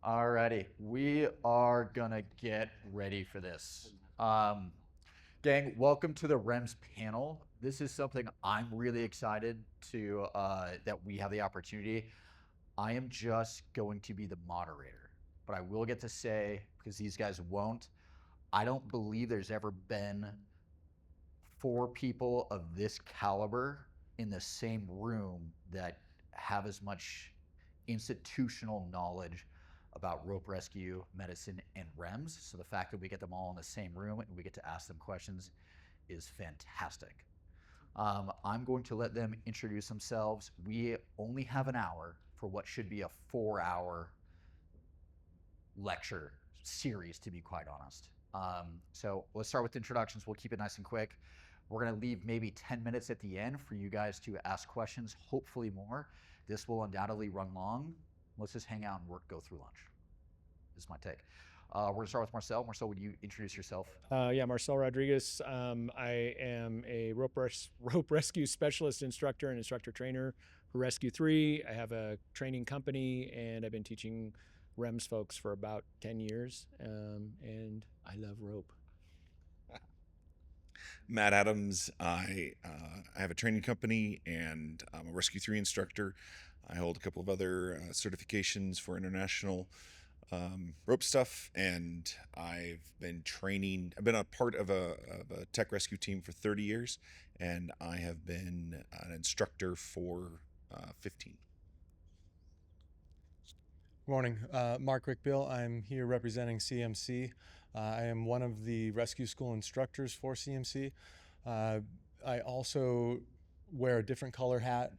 Alrighty, we are gonna get ready for this. Gang, welcome to the REMS panel. This is something I'm really excited to that we have the opportunity. I am just going to be the moderator, but I will get to say, because these guys won't, I don't believe there's ever been four people of this caliber in the same room that have as much institutional knowledge about rope rescue, medicine, and REMS. So the fact that we get them all in the same room and we get to ask them questions is fantastic. I'm going to let them introduce themselves. We only have an hour for what should be a 4 hour lecture series, to be quite honest. So let's start with introductions. We'll keep it nice and quick. We're going to leave maybe 10 minutes at the end for you guys to ask questions, hopefully more. This will undoubtedly run long. Let's just hang out and go through lunch. This is my take. We're going to start with Marcel. Marcel, would you introduce yourself? Yeah, Marcel Rodriguez. I am a rope rescue specialist instructor and instructor trainer for Rescue 3. I have a training company and I've been teaching REMS folks for about 10 years. And I love rope. Matt Adams. I have a training company and I'm a Rescue 3 instructor. I hold a couple of other certifications for international rope stuff, and I've been training. I've been a part of a tech rescue team for 30 years, and I have been an instructor for 15. Good morning, Mark Rickbill. I'm here representing CMC. I am one of the rescue school instructors for CMC. I also wear a different color hat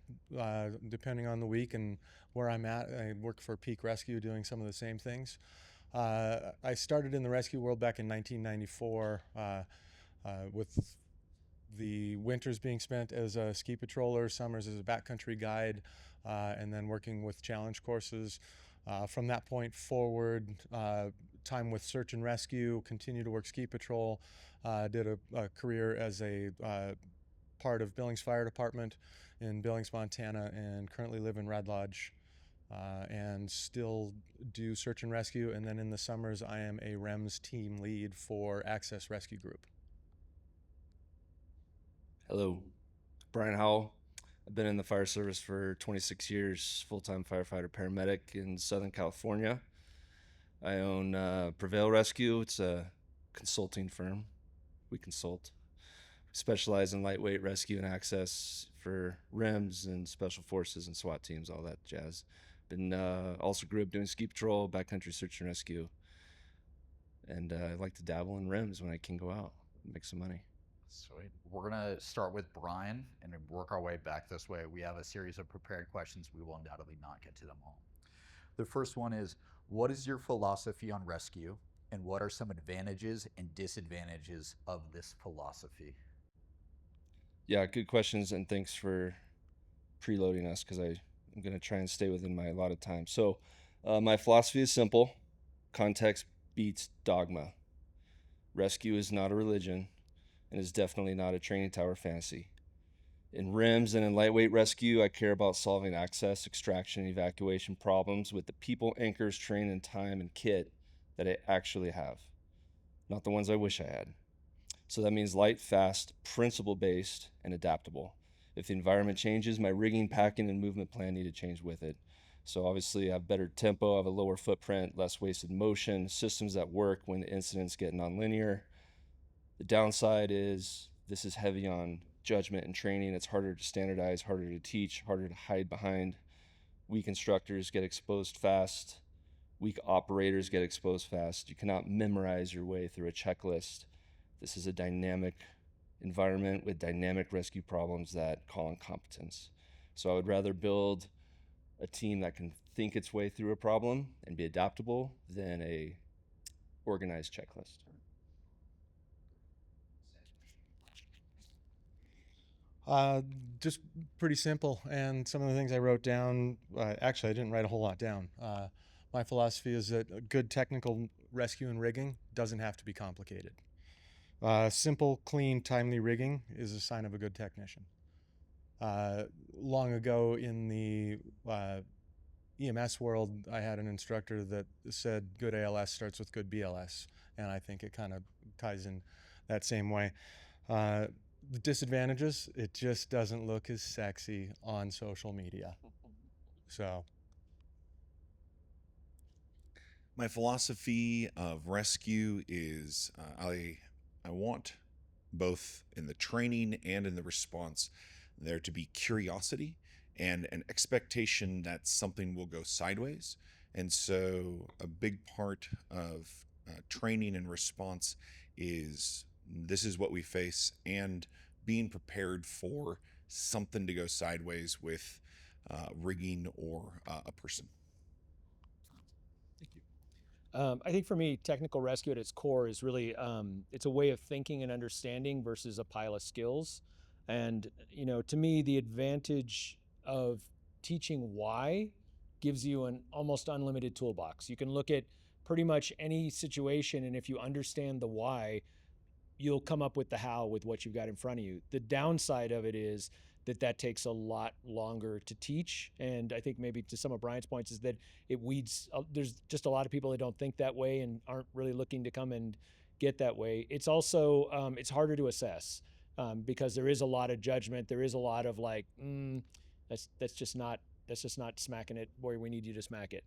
depending on the week and where I'm at. I work for Peak Rescue doing some of the same things. I started in the rescue world back in 1994 with the winters being spent as a ski patroller, summers as a backcountry guide, and then working with challenge courses. From that point forward, time with search and rescue, continue to work ski patrol, did a career as a part of Billings Fire Department in Billings, Montana, and currently live in Red Lodge, and still do search and rescue. And then in the summers, I am a REMS team lead for Access Rescue Group. Hello, Brian Howell. I've been in the fire service for 26 years, full-time firefighter paramedic in Southern California. I own Prevail Rescue. It's a consulting firm. We consult. We specialize in lightweight rescue and access for REMS and special forces and SWAT teams, all that jazz. Been also grew up doing ski patrol, backcountry search and rescue. And I like to dabble in REMS when I can go out and make some money. Sweet. We're going to start with Brian and work our way back this way. We have a series of prepared questions. We will undoubtedly not get to them all. The first one is, what is your philosophy on rescue, and what are some advantages and disadvantages of this philosophy? Yeah, good questions, and thanks for preloading us because I'm going to try and stay within my allotted time. So, my philosophy is simple: context beats dogma. Rescue is not a religion, and is definitely not a training tower fantasy. In REMS and in lightweight rescue, I care about solving access, extraction, and evacuation problems with the people, anchors, train, and time and kit that I actually have, not the ones I wish I had. So that means light, fast, principle-based, and adaptable. If the environment changes, my rigging, packing, and movement plan need to change with it. So obviously I have better tempo, I have a lower footprint, less wasted motion, systems that work when the incidents get nonlinear. The downside is this is heavy on judgment and training. It's harder to standardize, harder to teach, harder to hide behind. Weak instructors get exposed fast. Weak operators get exposed fast. You cannot memorize your way through a checklist. This is a dynamic environment with dynamic rescue problems that call on competence. So I would rather build a team that can think its way through a problem and be adaptable than a organized checklist. Just pretty simple. And some of the things I wrote down, actually, I didn't write a whole lot down. My philosophy is that a good technical rescue and rigging doesn't have to be complicated. Simple, clean, timely rigging is a sign of a good technician. Long ago in the EMS world, I had an instructor that said good ALS starts with good BLS, and I think it kind of ties in that same way. The disadvantages, it just doesn't look as sexy on social media. So My philosophy of rescue is I want both in the training and in the response there to be curiosity and an expectation that something will go sideways. And so a big part of training and response is this is what we face and being prepared for something to go sideways with rigging or a person. Thank you. I think for me, technical rescue at its core is really it's a way of thinking and understanding versus a pile of skills. And to me, the advantage of teaching why gives you an almost unlimited toolbox. You can look at pretty much any situation, and if you understand the why, you'll come up with the how with what you've got in front of you. The downside of it is that takes a lot longer to teach, and I think maybe to some of Brian's points is that it weeds. There's just a lot of people that don't think that way and aren't really looking to come and get that way. It's also it's harder to assess because there is a lot of judgment. There is a lot of like, that's just not smacking it where we need you to smack it.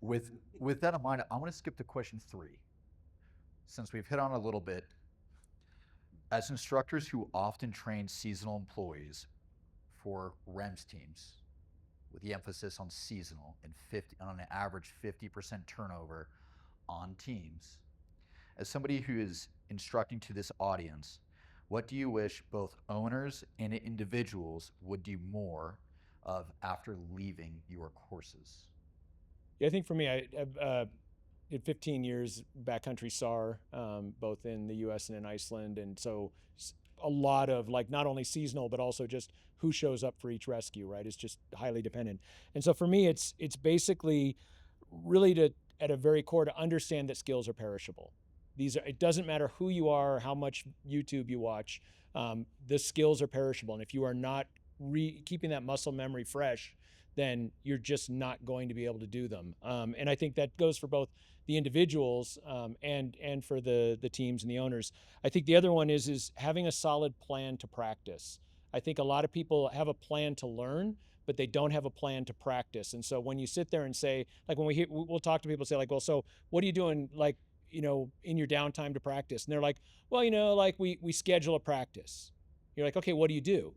With that in mind, I want to skip to question 3. Since we've hit on it a little bit, as instructors who often train seasonal employees for REMS teams, with the emphasis on seasonal and on an average 50% turnover on teams, as somebody who is instructing to this audience, what do you wish both owners and individuals would do more of after leaving your courses? Yeah, I think for me, I did 15 years backcountry SAR, both in the U.S. and in Iceland, and so a lot of like not only seasonal but also just who shows up for each rescue. Right, it's just highly dependent. And so for me, it's basically really to at a very core to understand that skills are perishable. It doesn't matter who you are, or how much YouTube you watch. The skills are perishable, and if you are not keeping that muscle memory fresh, then you're just not going to be able to do them. And I think that goes for both the individuals and for the teams and the owners. I think the other one is having a solid plan to practice. I think a lot of people have a plan to learn, but they don't have a plan to practice. And so when you sit there and say, like when we'll talk to people, say like, well, so what are you doing like, in your downtime to practice? And they're like, well, like we schedule a practice. You're like, okay, what do you do?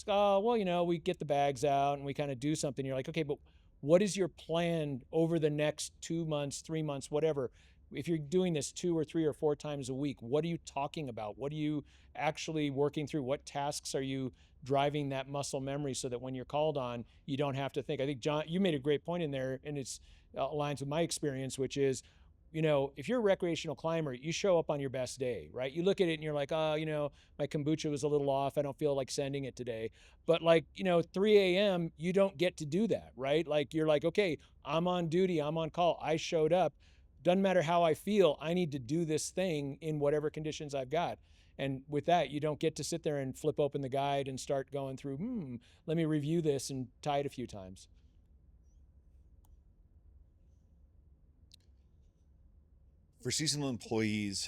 Oh, well, we get the bags out and we kind of do something. You're like, okay, but what is your plan over the next 2 months, 3 months, whatever? If you're doing this 2 or 3 or 4 times a week, what are you talking about? What are you actually working through? What tasks are you driving that muscle memory so that when you're called on, you don't have to think? I think, John, you made a great point in there, and it's aligns with my experience, which is, if you're a recreational climber, you show up on your best day, right? You look at it and you're like, oh, my kombucha was a little off. I don't feel like sending it today. But 3 a.m., you don't get to do that, right? Like you're like, okay, I'm on duty. I'm on call. I showed up. Doesn't matter how I feel. I need to do this thing in whatever conditions I've got. And with that, you don't get to sit there and flip open the guide and start going through, let me review this and tie it a few times. For seasonal employees,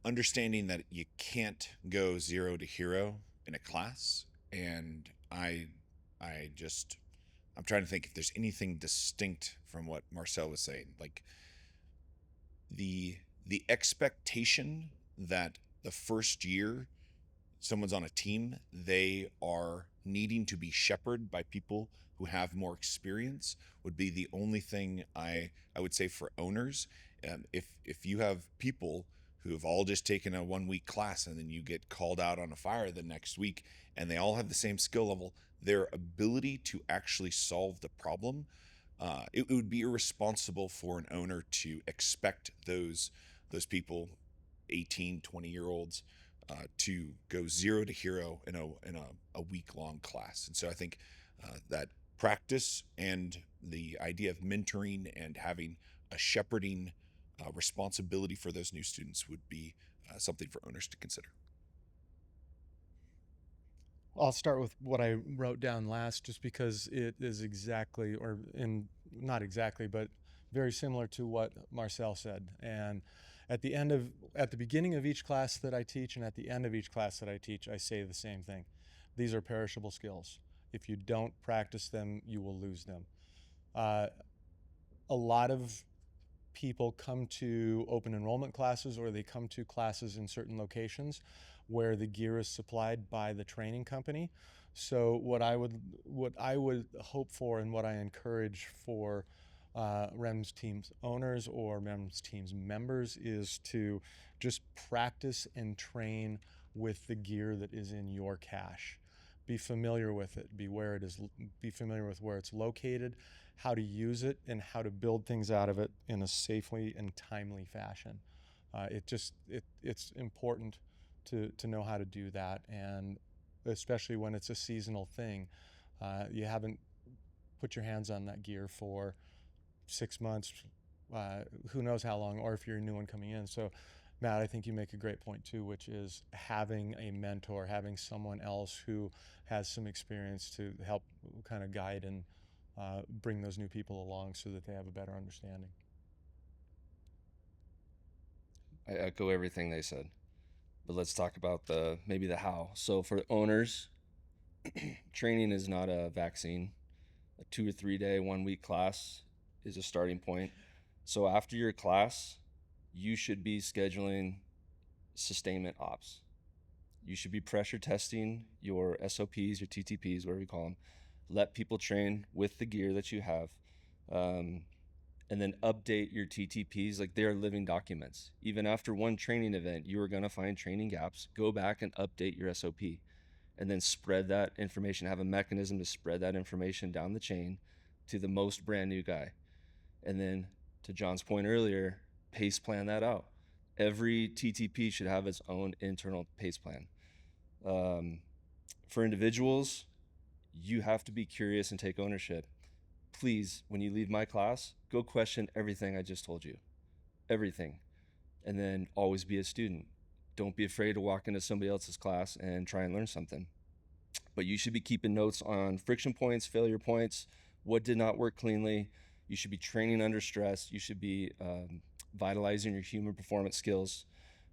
understanding that you can't go 0 to hero in a class, and I'm trying to think if there's anything distinct from what Marcel was saying. Like the expectation that the first year someone's on a team, they are needing to be shepherded by people who have more experience would be the only thing I would say for owners. If you have people who have all just taken a 1 week class and then you get called out on a fire the next week and they all have the same skill level, their ability to actually solve the problem, it would be irresponsible for an owner to expect those people, 18, 20-year-olds, to go 0 to hero in a week-long class. And so I think that practice and the idea of mentoring and having a shepherding responsibility for those new students would be something for owners to consider. I'll start with what I wrote down last, just because it is exactly, or in not exactly, but very similar to what Marcel said. And at the beginning of each class that I teach, and at the end of each class that I teach, I say the same thing. These are perishable skills. If you don't practice them, you will lose them. A lot of people come to open enrollment classes, or they come to classes in certain locations where the gear is supplied by the training company. So what I would hope for, and what I encourage for REMS teams owners or REMS teams members, is to just practice and train with the gear that is in your cache. Be familiar with it. Be familiar with where it's located, how to use it, and how to build things out of it in a safely and timely fashion. It's important to know how to do that, and especially when it's a seasonal thing. You haven't put your hands on that gear for 6 months, who knows how long, or if you're a new one coming in. So Matt, I think you make a great point too, which is having a mentor, having someone else who has some experience to help kind of guide and bring those new people along so that they have a better understanding. I echo everything they said, but let's talk about maybe the how. So for owners, training is not a vaccine. A 2 or 3 day, 1 week class is a starting point. So after your class, you should be scheduling sustainment ops. You should be pressure testing your SOPs, your TTPs, whatever you call them. Let people train with the gear that you have. And then update your TTPs like they are living documents. Even after one training event, you are going to find training gaps. Go back and update your SOP, and then spread that information. Have a mechanism to spread that information down the chain to the most brand new guy. And then, to John's point earlier, pace plan that out. Every TTP should have its own internal pace plan. For individuals, you have to be curious and take ownership. Please, when you leave my class, go question everything I just told you. Everything. And then always be a student. Don't be afraid to walk into somebody else's class and try and learn something. But you should be keeping notes on friction points, failure points, what did not work cleanly. You should be training under stress. You should be vitalizing your human performance skills.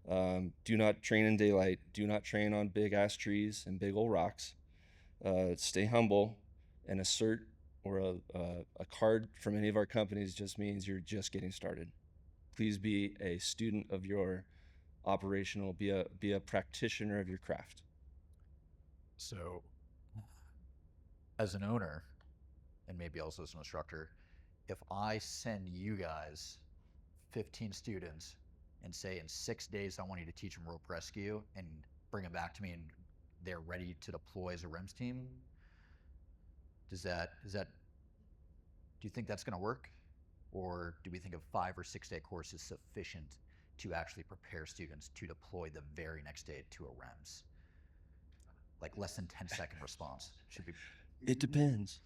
Do not train in daylight. Do not train on big ass trees and big old rocks. Stay humble, and a cert or a card from any of our companies just means you're just getting started. Please be a student of your operational, be a practitioner of your craft. So, as an owner, and maybe also as an instructor, if I send you guys 15 students and say in 6 days I want you to teach them rope rescue and bring them back to me and they're ready to deploy as a REMS team, do you think that's going to work? Or do we think a 5 or 6 day course is sufficient to actually prepare students to deploy the very next day to a REMS? Like less than 10-second response should be. It depends.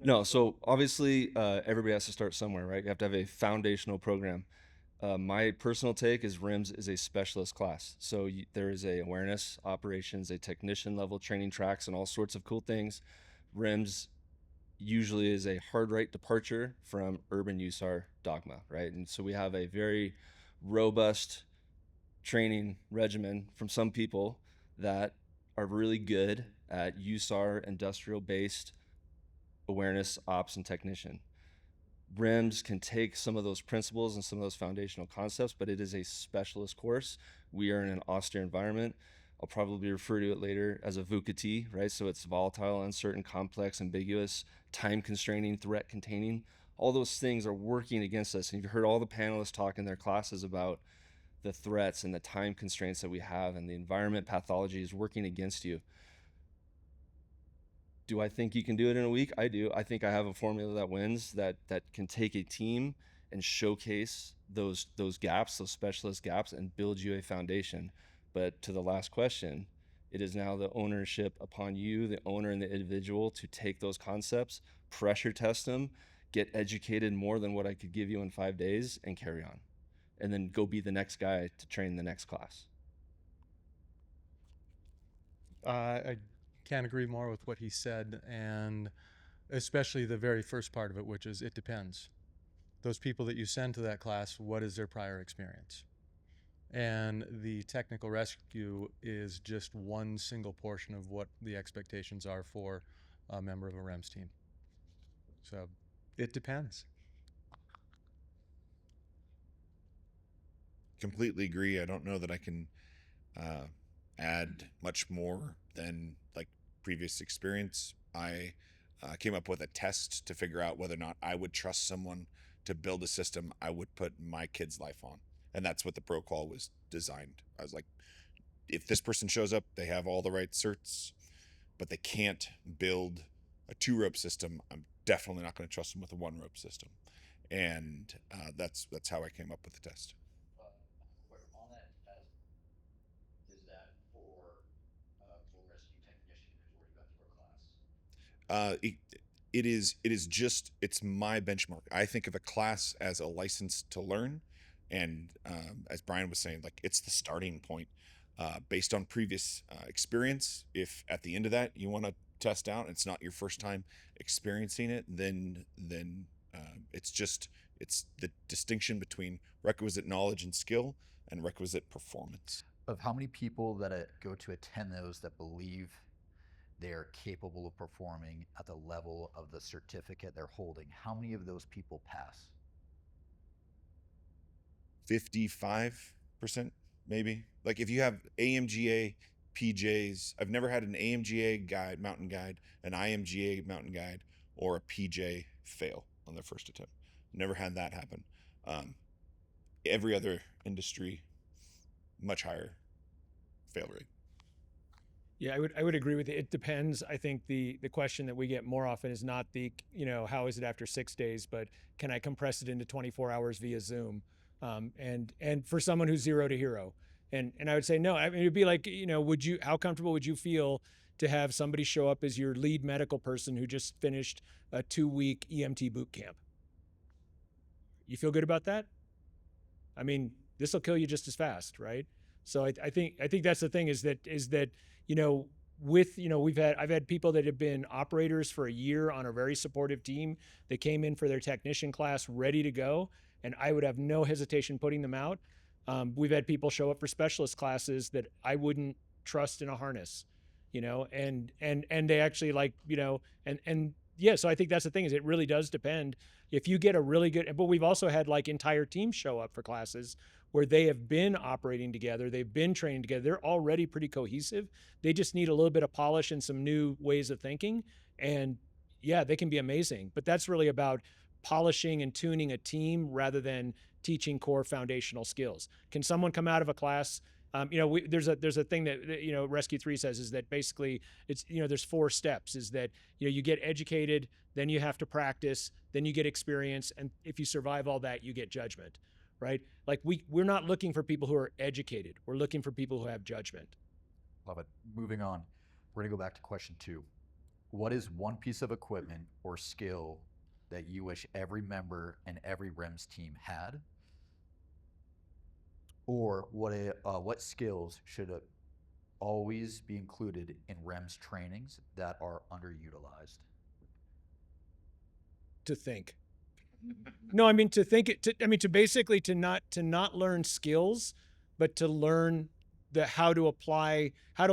No, so obviously everybody has to start somewhere, right? You have to have a foundational program. My personal take is REMS is a specialist class. So there is a awareness, operations, a technician level training tracks, and all sorts of cool things. REMS usually is a hard right departure from urban USAR dogma, right? And so we have a very robust training regimen from some people that are really good at USAR industrial based awareness, ops, and technician. REMS can take some of those principles and some of those foundational concepts, but it is a specialist course. We are in an austere environment. I'll probably refer to it later as a VUCA-T, right? So it's volatile, uncertain, complex, ambiguous, time constraining, threat containing. All those things are working against us. And you've heard all the panelists talk in their classes about the threats and the time constraints that we have, and the environment pathology is working against you. Do I think you can do it in a week? I do. I think I have a formula that wins, that can take a team and showcase those gaps, those specialist gaps, and build you a foundation. But to the last question, it is now the ownership upon you, the owner and the individual, to take those concepts, pressure test them, get educated more than what I could give you in 5 days, and carry on. And then go be the next guy to train the next class. I can't agree more with what he said, and especially the very first part of it, which is it depends. Those people that you send to that class, what is their prior experience? And the technical rescue is just one single portion of what the expectations are for a member of a REMS team. So it depends. Completely agree. I don't know that I can uh, add much more than like previous experience. I came up with a test to figure out whether or not I would trust someone to build a system I would put my kid's life on, and that's what the protocol was designed. I was like, if this person shows up, they have all the right certs, but they can't build a 2-rope system, I'm definitely not going to trust them with a 1-rope system, and that's how I came up with the test. On that test, is that for full rescue technicians, or you got through a class? It is just, it's my benchmark. I think of a class as a license to learn, and as Brian was saying, like, it's the starting point based on previous experience. If at the end of that you want to test out, it's not your first time experiencing it, then it's the distinction between requisite knowledge and skill and requisite performance. Of how many people that go to attend those that believe they are capable of performing at the level of the certificate they're holding, how many of those people pass? 55%, maybe. Like, if you have AMGA PJs, I've never had an AMGA guide, mountain guide, an IMGA mountain guide, or a PJ fail on their first attempt. Never had that happen. Every other industry, much higher fail rate. Yeah, I would agree with you. It depends. I think the question that we get more often is not the, how is it after 6 days, but can I compress it into 24 hours via Zoom? And for someone who's 0 to hero, and I would say no. I mean, it'd be like, how comfortable would you feel to have somebody show up as your lead medical person who just finished a 2-week EMT boot camp? You feel good about that? I mean, this will kill you just as fast, right? So I think that's the thing, is that I've had people that have been operators for a year on a very supportive team. They came in for their technician class ready to go, and I would have no hesitation putting them out. We've had people show up for specialist classes that I wouldn't trust in a harness, and they actually and yeah. So I think that's the thing, is it really does depend. If you get a really good, but we've also had like entire teams show up for classes where they have been operating together, they've been training together, they're already pretty cohesive. They just need a little bit of polish and some new ways of thinking. And yeah, they can be amazing. But that's really about polishing and tuning a team rather than teaching core foundational skills. Can someone come out of a class? There's a thing that Rescue 3 says, is that basically it's there's 4 steps. Is that you get educated, then you have to practice, then you get experience, and if you survive all that, you get judgment. Right? Like we're not looking for people who are educated. We're looking for people who have judgment. Love it. Moving on, we're gonna go back to question 2. What is one piece of equipment or skill that you wish every member and every REMS team had? Or what skills should always be included in REMS trainings that are underutilized? To think. No, I mean to think it. To basically to not learn skills, but to learn how to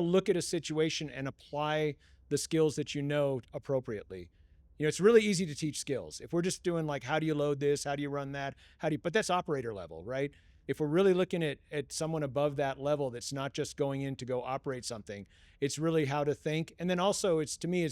look at a situation and apply the skills that appropriately. It's really easy to teach skills. If we're just doing like, how do you load this? How do you run that? But that's operator level, right? If we're really looking at someone above that level, that's not just going in to go operate something, it's really how to think. And then also to me,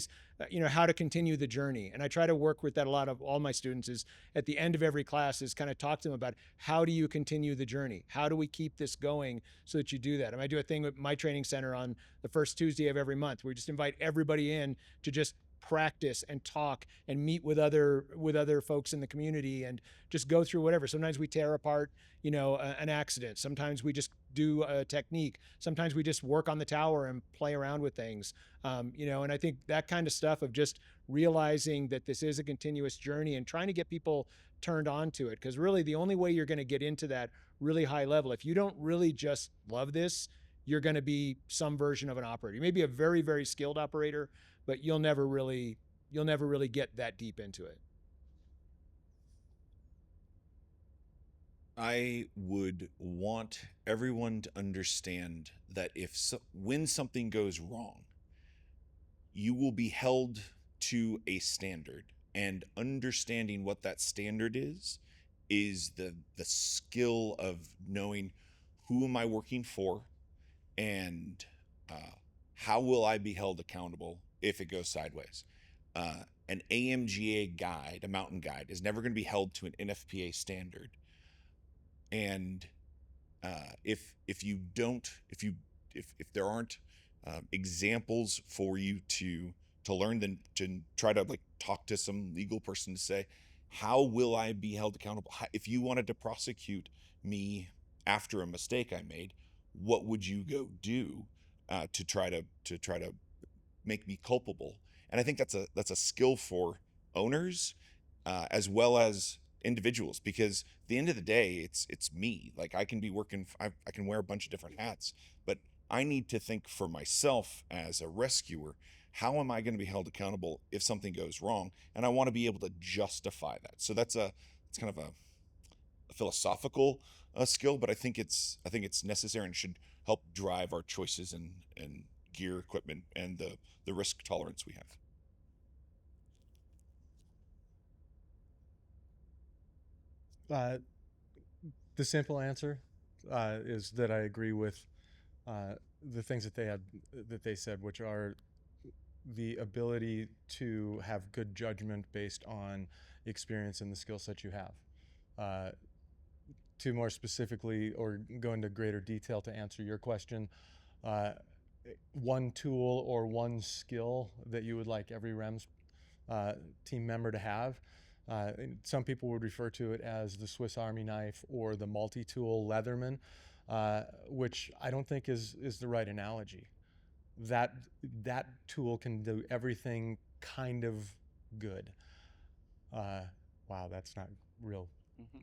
how to continue the journey. And I try to work with that a lot of all my students, is at the end of every class is kind of talk to them about, how do you continue the journey? How do we keep this going so that you do that? And I do a thing with my training center on the first Tuesday of every month, where we just invite everybody in to just practice and talk and meet with other folks in the community and just go through whatever. Sometimes we tear apart, an accident. Sometimes we just do a technique. Sometimes we just work on the tower and play around with things. And I think that kind of stuff of just realizing that this is a continuous journey and trying to get people turned on to it. Because really the only way you're going to get into that really high level, if you don't really just love this, you're going to be some version of an operator. You may be a very, very skilled operator, but you'll never really get that deep into it. I would want everyone to understand that when something goes wrong, you will be held to a standard, and understanding what that standard is the skill of knowing who am I working for, and how will I be held accountable if it goes sideways. An AMGA guide, a mountain guide, is never going to be held to an NFPA standard. And if there aren't examples for you to learn, then to try to like talk to some legal person to say, how will I be held accountable? If you wanted to prosecute me after a mistake I made, what would you go do to try to make me culpable? And I think that's a skill for owners as well as individuals, because at the end of the day, it's me. Like, I can be working, I can wear a bunch of different hats, but I need to think for myself as a rescuer, how am I going to be held accountable if something goes wrong? And I want to be able to justify that. So it's kind of a philosophical skill, but I think it's necessary and should help drive our choices in gear, equipment, and the risk tolerance we have. The simple answer is that I agree with the things that they said, which are the ability to have good judgment based on experience and the skill set you have. To more specifically, or go into greater detail to answer your question, one tool or one skill that you would like every REMS team member to have. Some people would refer to it as the Swiss Army knife or the multi-tool Leatherman, which I don't think is the right analogy. That tool can do everything kind of good. Wow, that's not real.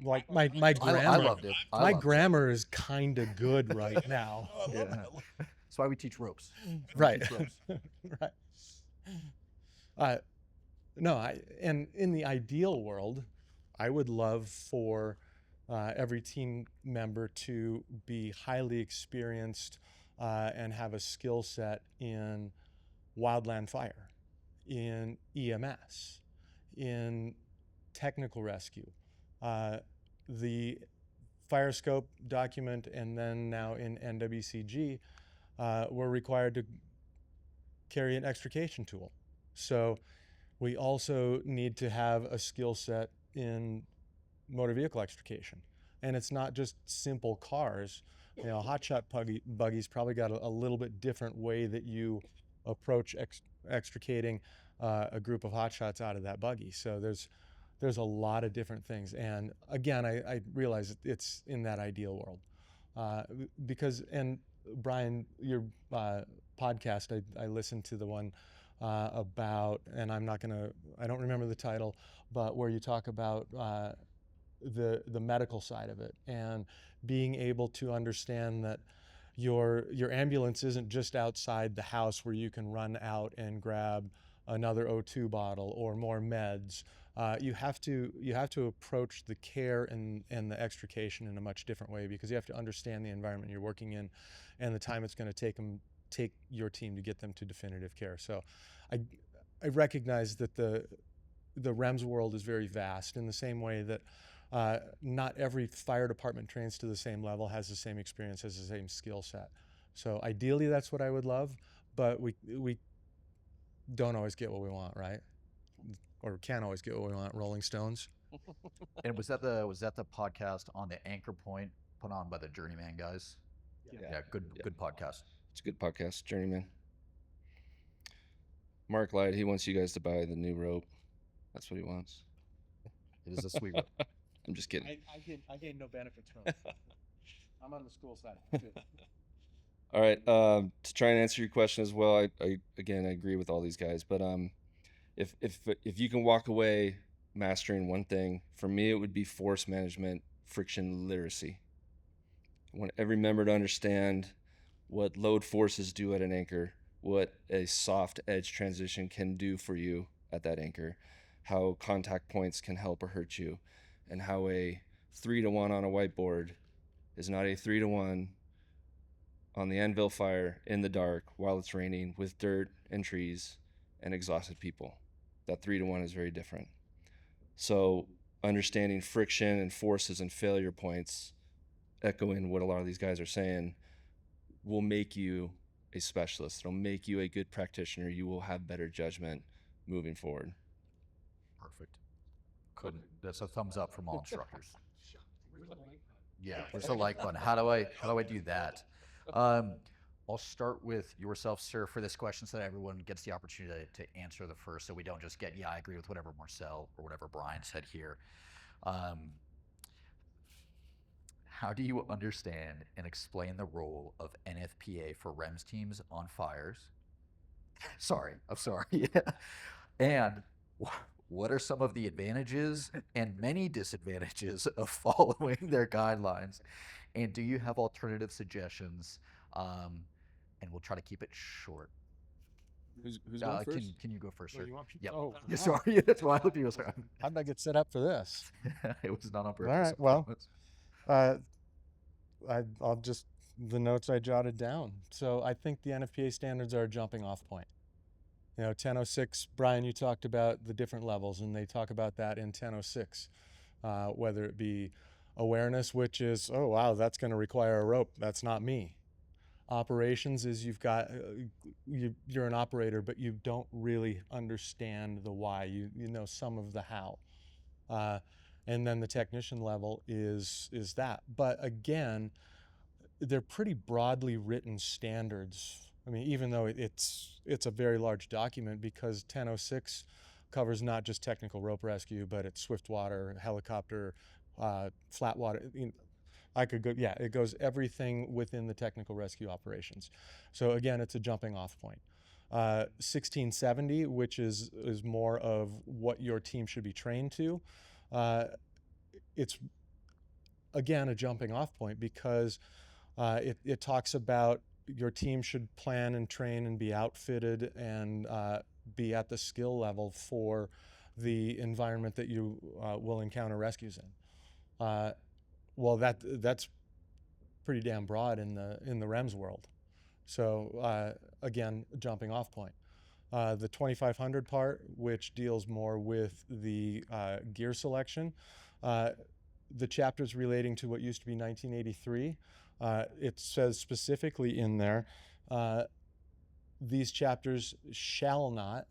Like my grammar. I loved it. My grammar is kind of good right now. Yeah. That's why we teach ropes. Right. Teach ropes. Right. No, and in the ideal world, I would love for every team member to be highly experienced and have a skill set in wildland fire, in EMS, in technical rescue. The fire scope document, and then now in NWCG, we're required to carry an extrication tool. So we also need to have a skill set in motor vehicle extrication. And it's not just simple cars. You know, hotshot buggy's probably got a little bit different way that you approach extricating a group of hotshots out of that buggy. So there's a lot of different things. And again, I realize it's in that ideal world. Because, and Brian, your podcast, I listened to the one about, and I don't remember the title, but where you talk about the medical side of it, and being able to understand that your ambulance isn't just outside the house where you can run out and grab another O2 bottle or more meds. You have to approach the care and the extrication in a much different way, because you have to understand the environment you're working in and the time it's going to take your team to get them to definitive care. So I recognize that the REMS world is very vast, in the same way that not every fire department trains to the same level, has the same experience, has the same skill set. So ideally that's what I would love, but we don't always get what we want, right? Or can't always get what we want. Rolling Stones. And was that the podcast on the Anchor Point put on by the Journeyman guys? Yeah, good podcast. It's a good podcast, Journeyman. Mark lied. He wants you guys to buy the new rope. That's what he wants. It is a sweet rope. I'm just kidding. I gain no benefits from it. I'm on the school side. All right. To try and answer your question as well, I agree with all these guys. But if you can walk away mastering one thing, for me it would be force management, friction literacy. I want every member to understand what load forces do at an anchor, what a soft edge transition can do for you at that anchor, how contact points can help or hurt you, and how a 3-to-1 on a whiteboard is not a 3-to-1 on the anvil fire in the dark while it's raining with dirt and trees and exhausted people. That 3-to-1 is very different. So understanding friction and forces and failure points, echoing what a lot of these guys are saying, will make you a specialist. It'll make you a good practitioner. You will have better judgment moving forward. Perfect. Couldn't. That's a thumbs up from all instructors. Yeah, there's a like button. How do I do that? I'll start with yourself, sir, for this question so that everyone gets the opportunity to answer the first, so we don't just get, yeah, I agree with whatever Marcel or whatever Brian said here. How do you understand and explain the role of NFPA for REMS teams on fires? I'm sorry. Yeah. And what are some of the advantages and many disadvantages of following their guidelines? And do you have alternative suggestions? And we'll try to keep it short. Who's going first? Can you go first, sir? you want me? Yep. Oh, Yeah, sorry. That's why I looked at you. Sorry. How did I get set up for this? It was not on purpose. All right, I well, promise. I'll just, the notes I jotted down. So I think the NFPA standards are a jumping off point. 1006, Brian, you talked about the different levels, and they talk about that in 1006, whether it be awareness, which is, oh, wow, that's going to require a rope. That's not me. Operations is you've got, you're an operator, but you don't really understand the why. You know some of the how. And then the technician level is that. But again, they're pretty broadly written standards. I mean, even though it's a very large document, because 1006 covers not just technical rope rescue, but it's swift water, helicopter, flat water. It goes everything within the technical rescue operations. So again, it's a jumping off point. 1670, which is more of what your team should be trained to. It's again a jumping off point because it talks about your team should plan and train and be outfitted and be at the skill level for the environment that you will encounter rescues in. Well, that's pretty damn broad in the REMS world. So again, jumping off point. The 2500 part, which deals more with the gear selection, the chapters relating to what used to be 1983, it says specifically in there, these chapters shall not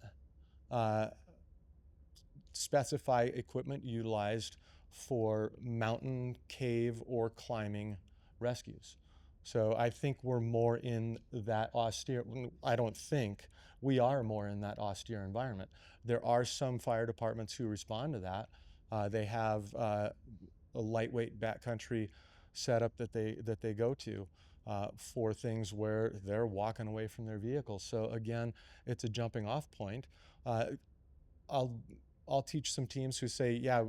specify equipment utilized for mountain, cave, or climbing rescues. So I think we're more in that austere, I don't think, we are more in that austere environment. There are some fire departments who respond to that. They have a lightweight backcountry setup that they go to for things where they're walking away from their vehicles. So again, it's a jumping off point. I'll teach some teams who say, yeah,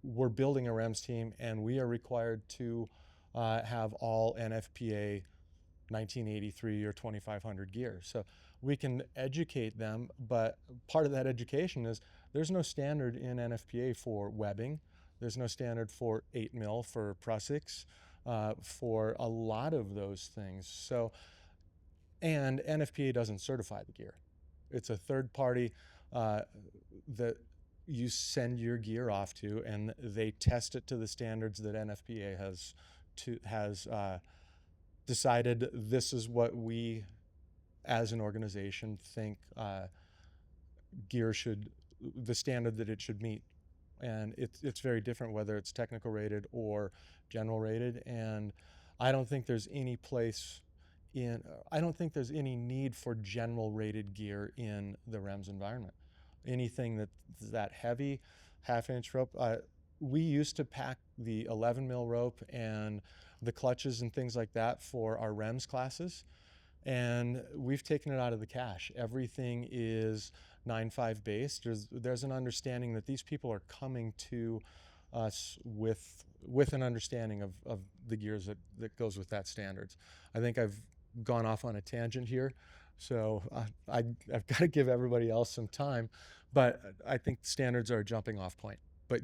we're building a REMS team and we are required to have all NFPA 1983 or 2500 gear. So we can educate them, but part of that education is there's no standard in NFPA for webbing. There's no standard for 8 mil for Prussics, for a lot of those things. So, and NFPA doesn't certify the gear. It's a third party that you send your gear off to, and they test it to the standards that NFPA has decided this is what we as an organization think gear should, the standard that it should meet. And it's very different whether it's technical rated or general rated. And I don't think there's any any need for general rated gear in the REMS environment. Anything that's that heavy, half-inch rope, we used to pack the 11 mil rope and the clutches and things like that for our REMS classes, and we've taken it out of the cache. Everything is 9.5 based. There's an understanding that these people are coming to us with an understanding of the gears that goes with that standards. I think I've gone off on a tangent here, so I've got to give everybody else some time. But I think standards are a jumping off point. But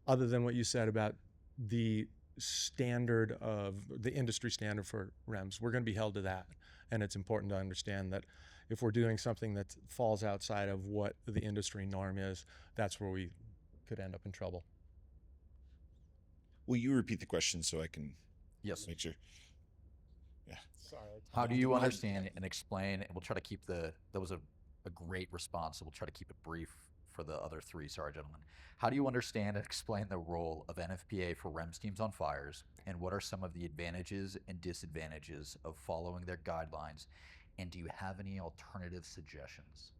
other than what you said about the standard of the industry standard for REMS, we're going to be held to that. And it's important to understand that if we're doing something that falls outside of what the industry norm is, that's where we could end up in trouble. Will you repeat the question so I can Yes. make sure? Yeah. Sorry. How do you understand and explain? And we'll try to keep that was a great response. So we'll try to keep it brief for the other three. Sorry, gentlemen. How do you understand and explain the role of NFPA for REMS teams on fires? And what are some of the advantages and disadvantages of following their guidelines? And do you have any alternative suggestions?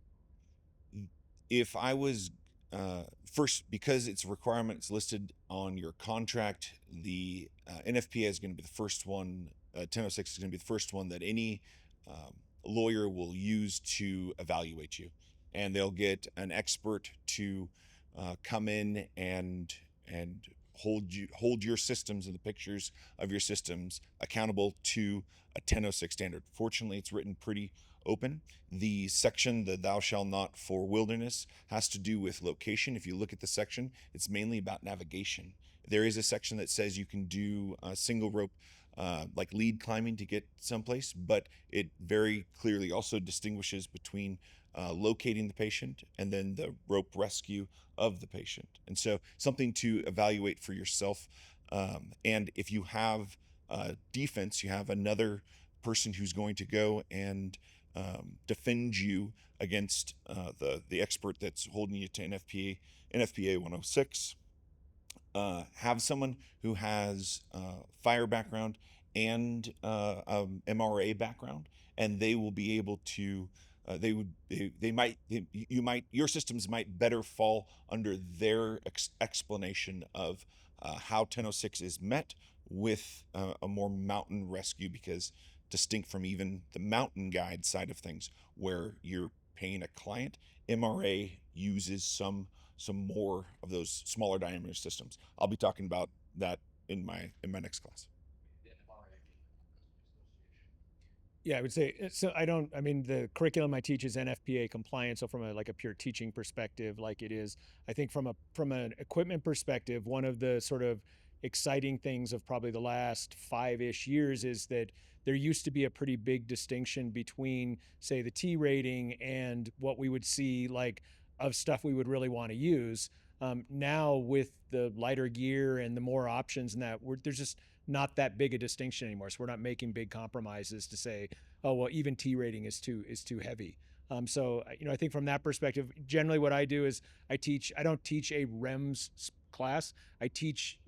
If I was first, because it's a requirement, it's listed on your contract, the NFPA is going to be the first one. 1006 is going to be the first one that any lawyer will use to evaluate you, and they'll get an expert to come in and hold your systems and the pictures of your systems accountable to a 1006 standard. Fortunately, it's written pretty open. The section, the thou shall not for wilderness, has to do with location. If you look at the section, it's mainly about navigation. There is a section that says you can do a single rope like lead climbing to get someplace, but it very clearly also distinguishes between locating the patient and then the rope rescue of the patient. And so something to evaluate for yourself. And if you have defense, you have another person who's going to go and defend you against the expert that's holding you to NFPA 106. Have someone who has fire background and MRA background, and they will be able to. Your systems might better fall under their explanation of how 1006 is met with a more mountain rescue, because distinct from even the mountain guide side of things where you're paying a client, MRA uses some more of those smaller diameter systems. I'll be talking about that in my next class. Yeah, I would say so. I mean, the curriculum I teach is NFPA compliant. So from a pure teaching perspective, like it is, I think from an equipment perspective, one of the sort of exciting things of probably the last 5-ish years is that there used to be a pretty big distinction between, say, the T rating and what we would see like of stuff we would really want to use. Now with the lighter gear and the more options and that, there's just not that big a distinction anymore. So we're not making big compromises to say, oh well, even T rating is too heavy. So I think from that perspective, generally what I do is I don't teach a REMS class. I teach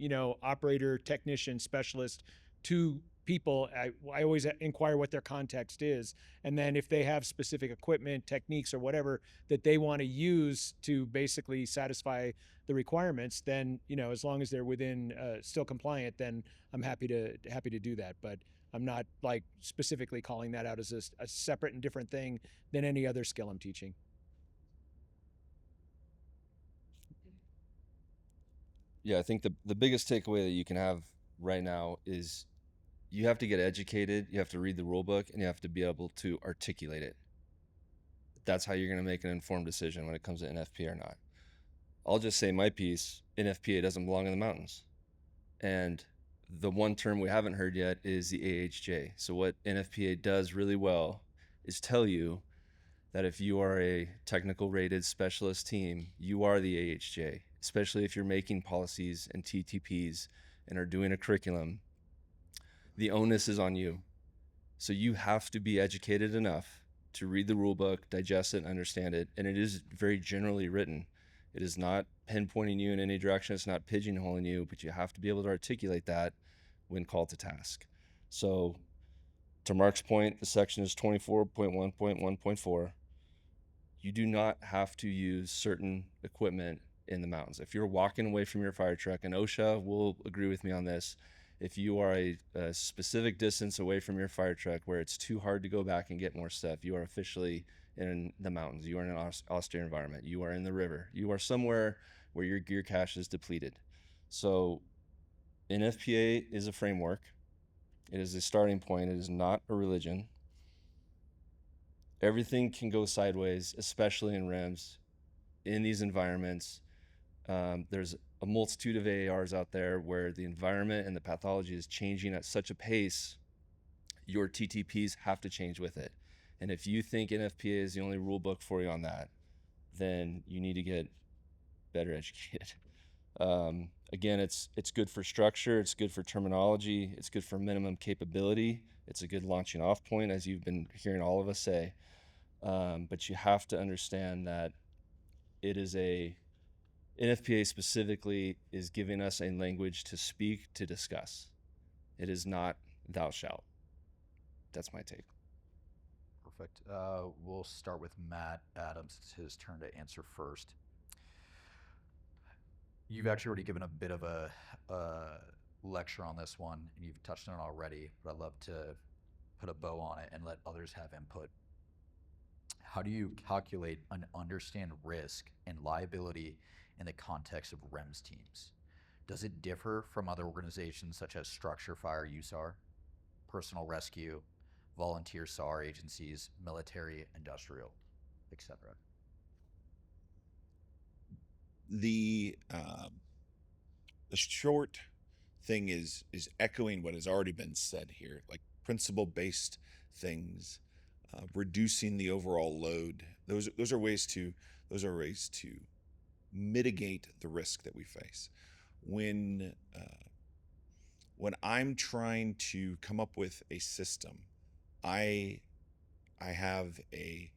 operator, technician, specialist to people. I always inquire what their context is, and then if they have specific equipment, techniques, or whatever that they want to use to basically satisfy the requirements, then as long as they're within still compliant, then I'm happy to do that. But I'm not like specifically calling that out as a separate and different thing than any other skill I'm teaching. Yeah, I think the biggest takeaway that you can have right now is you have to get educated, you have to read the rule book, and you have to be able to articulate it. That's how you're going to make an informed decision when it comes to NFPA or not. I'll just say my piece, NFPA doesn't belong in the mountains. And the one term we haven't heard yet is the AHJ. So what NFPA does really well is tell you that if you are a technical rated specialist team, you are the AHJ, especially if you're making policies and TTPs and are doing a curriculum. The onus is on you. So you have to be educated enough to read the rule book, digest it, and understand it. And it is very generally written. It is not pinpointing you in any direction. It's not pigeonholing you, but you have to be able to articulate that when called to task. So to Mark's point, the section is 24.1.1.4. You do not have to use certain equipment in the mountains. If you're walking away from your fire truck, and OSHA will agree with me on this, if you are a specific distance away from your fire truck where it's too hard to go back and get more stuff, you are officially in the mountains. You are in an austere environment. You are in the river. You are somewhere where your gear cache is depleted. So NFPA is a framework. It is a starting point. It is not a religion. Everything can go sideways, especially in REMS, in these environments. There's a multitude of AARs out there where the environment and the pathology is changing at such a pace, your TTPs have to change with it. And if you think NFPA is the only rule book for you on that, then you need to get better educated. Again, it's good for structure, it's good for terminology, it's good for minimum capability, it's a good launching off point, as you've been hearing all of us say. But you have to understand that it is NFPA specifically is giving us a language to speak, to discuss. It is not thou shalt. That's my take. Perfect. We'll start with Matt Adams. It's his turn to answer first. You've actually already given a bit of a lecture on this one, and you've touched on it already, but I'd love to put a bow on it and let others have input. How do you calculate and understand risk and liability in the context of REMS teams? Does it differ from other organizations such as Structure Fire USAR, Personal Rescue, volunteer SAR agencies, military, industrial, etc.? The short thing is echoing what has already been said here, like principle-based things, reducing the overall load. Those are ways to mitigate the risk that we face. When I'm trying to come up with a system, I have a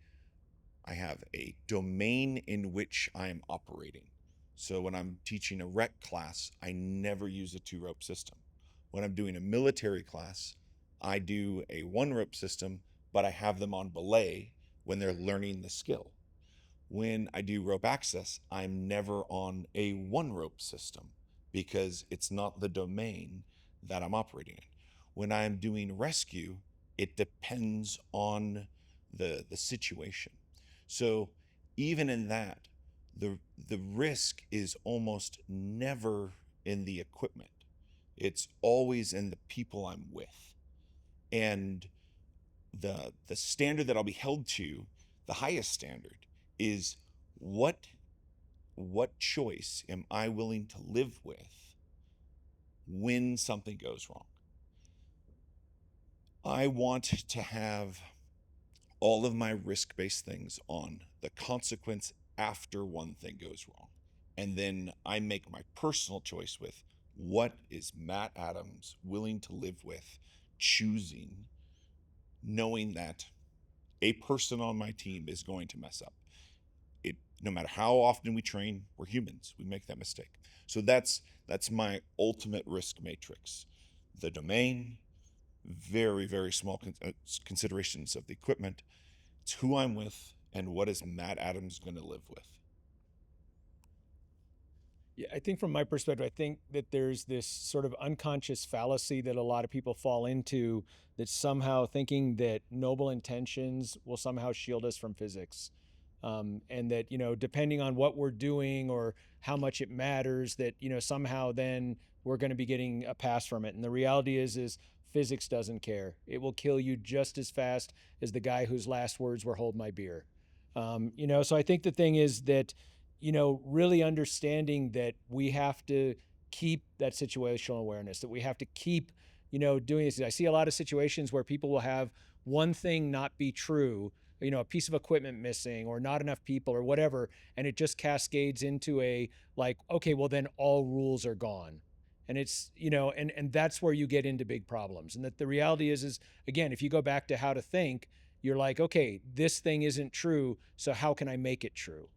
domain in which I'm operating. So when I'm teaching a rec class, I never use a 2-rope system. When I'm doing a military class, I do a 1-rope system, but I have them on belay when they're learning the skill. When I do rope access, I'm never on a 1-rope system because it's not the domain that I'm operating in. When I'm doing rescue, it depends on the situation. So even in that, the risk is almost never in the equipment. It's always in the people I'm with. And the standard that I'll be held to, the highest standard, is what choice am I willing to live with when something goes wrong? I want to have all of my risk-based things on the consequence after one thing goes wrong. And then I make my personal choice with what is Matt Adams willing to live with, choosing, knowing that a person on my team is going to mess up. No matter how often we train, we're humans. We make that mistake. So that's my ultimate risk matrix. The domain, very, very small considerations of the equipment. It's who I'm with and what is Matt Adams going to live with. Yeah, I think from my perspective, I think that there's this sort of unconscious fallacy that a lot of people fall into, that somehow thinking that noble intentions will somehow shield us from physics. And that, depending on what we're doing or how much it matters, that, somehow then we're going to be getting a pass from it. And the reality is physics doesn't care. It will kill you just as fast as the guy whose last words were "hold my beer." So I think the thing is that, really understanding that we have to keep that situational awareness, that we have to keep, doing this. I see a lot of situations where people will have one thing not be true, a piece of equipment missing or not enough people or whatever, and it just cascades into a, like, okay, well then all rules are gone. And it's, and that's where you get into big problems. And that the reality is again, if you go back to how to think, you're like, okay, this thing isn't true, so how can I make it true?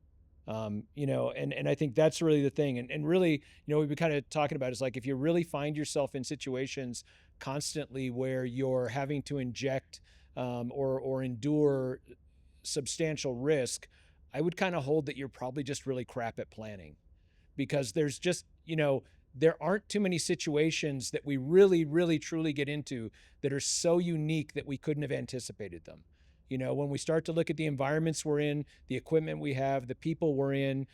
And I think that's really the thing. And really, we've been kind of talking about is like, if you really find yourself in situations constantly where you're having to inject or endure substantial risk, I would kind of hold that you're probably just really crap at planning, because there's just, there aren't too many situations that we really, really, truly get into that are so unique that we couldn't have anticipated them. When we start to look at the environments we're in, the equipment we have, the people we're in,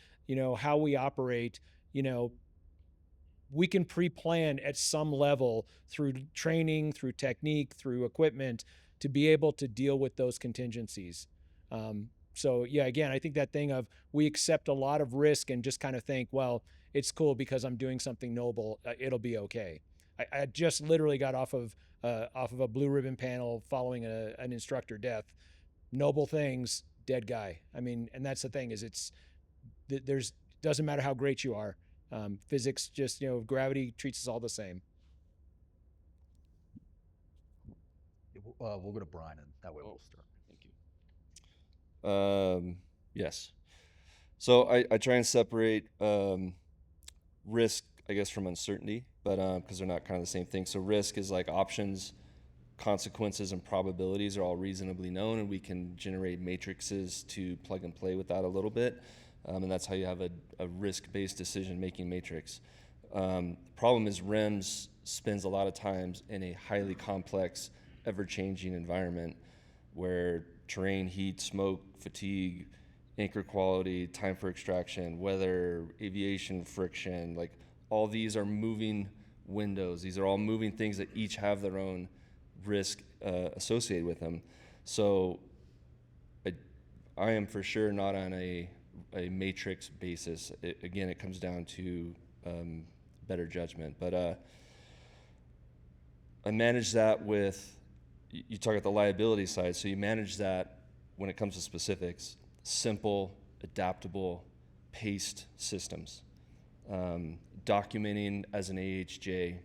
how we operate, we can pre-plan at some level through training, through technique, through equipment to be able to deal with those contingencies. So yeah, again, I think that thing of we accept a lot of risk and just kind of think, well, it's cool because I'm doing something noble. It'll be okay. I just literally got off of a blue ribbon panel following an instructor death. Noble things, dead guy. I mean, and that's the thing is there's doesn't matter how great you are. Physics just, gravity treats us all the same. We'll go to Brian, and that way we'll start. Thank you. Yes. So I try and separate risk, I guess, from uncertainty, but because they're not kind of the same thing. So risk is like options, consequences, and probabilities are all reasonably known, and we can generate matrices to plug and play with that a little bit. And that's how you have a risk-based decision-making matrix. Problem is REMS spends a lot of times in a highly complex, ever-changing environment where terrain, heat, smoke, fatigue, anchor quality, time for extraction, weather, aviation friction, like all these are moving windows. These are all moving things that each have their own risk associated with them. So I am for sure not on a matrix basis. Again, it comes down to better judgment. But I manage that with, you talk about the liability side, so you manage that when it comes to specifics, simple, adaptable, paced systems. Documenting as an AHJ,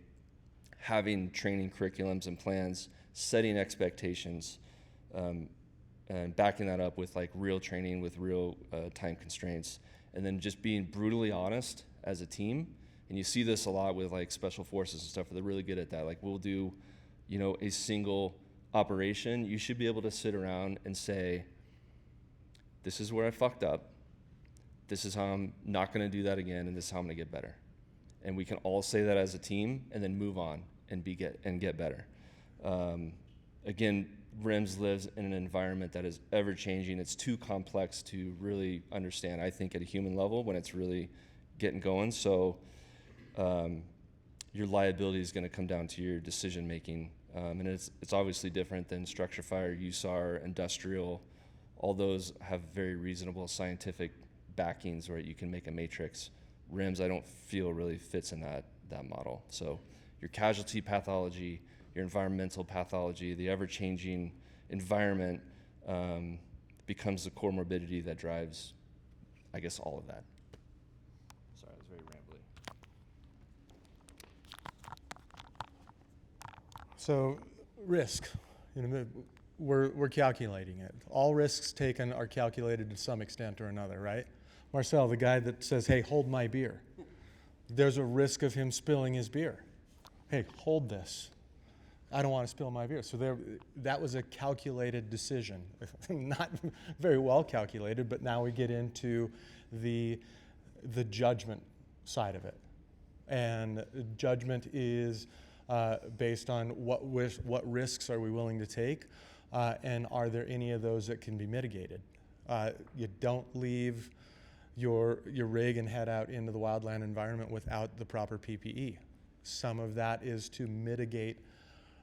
having training curriculums and plans, setting expectations, and backing that up with like real training with real time constraints, and then just being brutally honest as a team. And you see this a lot with like special forces and stuff, where they're really good at that. Like we'll do, a single operation. You should be able to sit around and say, this is where I fucked up. This is how I'm not going to do that again, and this is how I'm going to get better. And we can all say that as a team, and then move on and get better. Again, REMS lives in an environment that is ever changing. It's too complex to really understand, I think, at a human level when it's really getting going. So your liability is going to come down to your decision making. And it's obviously different than structure fire, USAR, industrial. All those have very reasonable scientific backings where you can make a matrix. REMS, I don't feel really fits in that model. So your casualty pathology, your environmental pathology, the ever-changing environment becomes the core morbidity that drives, I guess, all of that. Sorry, I was very rambly. So risk, we're calculating it. All risks taken are calculated to some extent or another, right? Marcel, the guy that says, hey, hold my beer. There's a risk of him spilling his beer. Hey, hold this. I don't want to spill my beer. So that was a calculated decision. Not very well calculated, but now we get into the judgment side of it. And judgment is based on what risks are we willing to take, and are there any of those that can be mitigated. You don't leave your rig and head out into the wildland environment without the proper PPE. Some of that is to mitigate,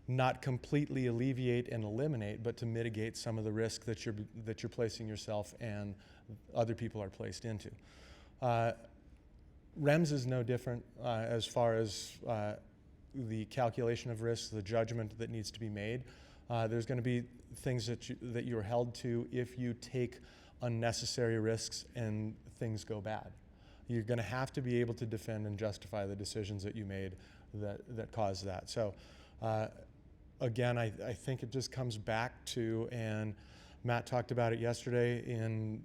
not completely alleviate and eliminate, but to mitigate some of the risk that you're placing yourself and other people are placed into. REMS is no different as far as the calculation of risks, the judgment that needs to be made. There's going to be things that you're held to if you take unnecessary risks and things go bad. You're going to have to be able to defend and justify the decisions that you made that caused that. So again, I think it just comes back to, and Matt talked about it yesterday in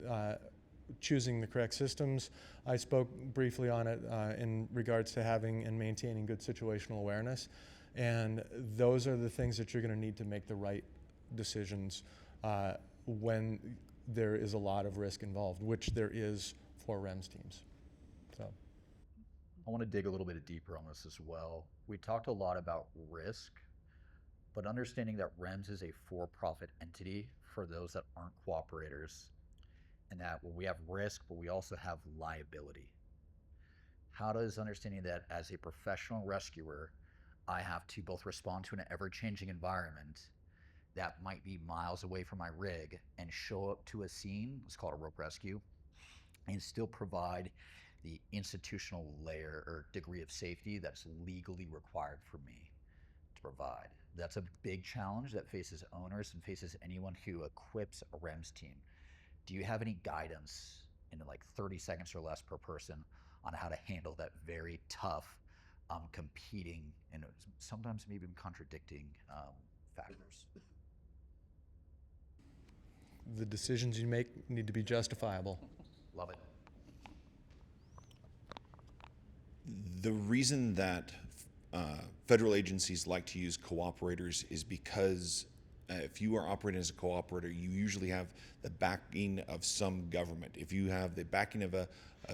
choosing the correct systems. I spoke briefly on it in regards to having and maintaining good situational awareness. And those are the things that you're going to need to make the right decisions when there is a lot of risk involved, which there is for REMS teams. So I want to dig a little bit deeper on this as well. We talked a lot about risk, but understanding that REMS is a for-profit entity for those that aren't cooperators, and that we have risk, but we also have liability. how does understanding that as a professional rescuer, I have to both respond to an ever-changing environment that might be miles away from my rig and show up to a scene, let's call it a rope rescue, and still provide the institutional layer or degree of safety that's legally required for me to provide. That's a big challenge that faces owners and faces anyone who equips a REMS team. Do you have any guidance in like 30 seconds or less per person on how to handle that very tough, competing and sometimes maybe even contradicting factors? The decisions you make need to be justifiable. Love it. The reason that federal agencies like to use cooperators is because if you are operating as a cooperator, you usually have the backing of some government. If you have the backing of a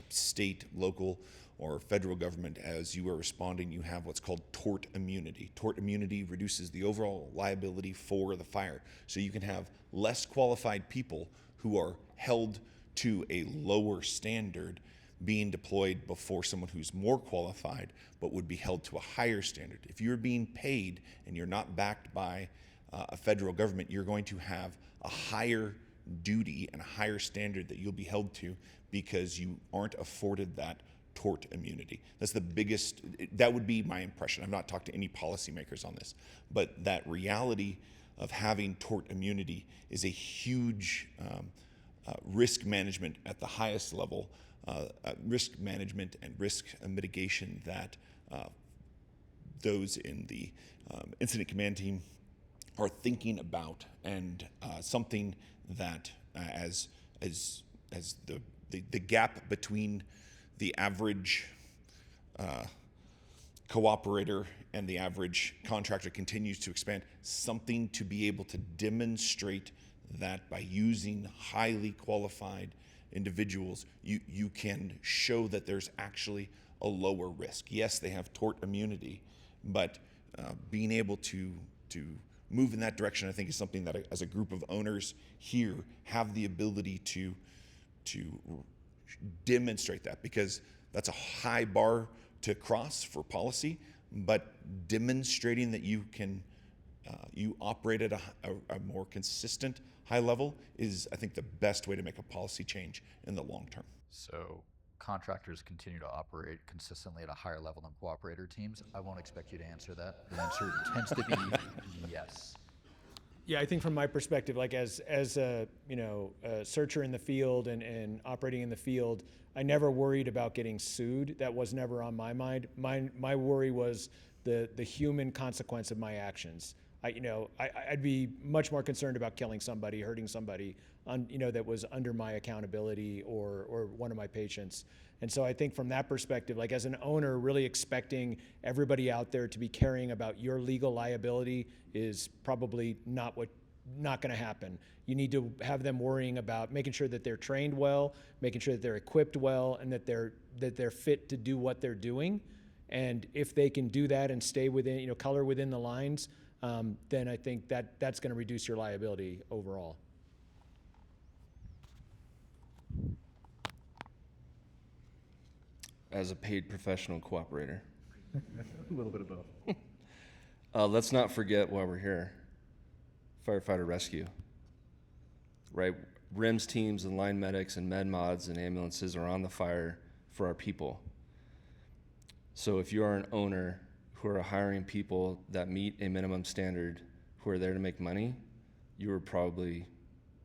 state, local, or federal government as you are responding, you have what's called tort immunity. Tort immunity reduces the overall liability for the fire. So you can have less qualified people who are held to a lower standard being deployed before someone who's more qualified but would be held to a higher standard. If you're being paid and you're not backed by a federal government, you're going to have a higher duty and a higher standard that you'll be held to because you aren't afforded that tort immunity. That's the biggest, that would be my impression. I've not talked to any policymakers on this, but that reality of having tort immunity is a huge risk management at the highest level, risk management and risk mitigation that those in the incident command team are thinking about, and something that as the gap between the average cooperator and the average contractor continues to expand, something to be able to demonstrate that by using highly qualified individuals, you can show that there's actually a lower risk. Yes, they have tort immunity, but being able to move in that direction, I think, is something that as a group of owners here have the ability to demonstrate that, because that's a high bar to cross for policy, but demonstrating that you can you operate at a more consistent high level is, I think, the best way to make a policy change in the long term. So contractors continue to operate consistently at a higher level than cooperator teams? I won't expect you to answer that. The answer tends to be yes. Yeah, I think from my perspective, like as a a searcher in the field and operating in the field, I never worried about getting sued. That was never on my mind. My worry was the human consequence of my actions. I'd be much more concerned about killing somebody, hurting somebody, that was under my accountability or one of my patients. And so I think from that perspective, like as an owner, really expecting everybody out there to be caring about your legal liability is probably not going to happen. You need to have them worrying about making sure that they're trained well, making sure that they're equipped well, and that they're fit to do what they're doing. And if they can do that and stay within, color within the lines, then I think that's going to reduce your liability overall. As a paid professional cooperator. A little bit of both. Let's not forget why we're here. Firefighter rescue, right? REMS teams and line medics and med mods and ambulances are on the fire for our people. So if you are an owner who are hiring people that meet a minimum standard, who are there to make money, you are probably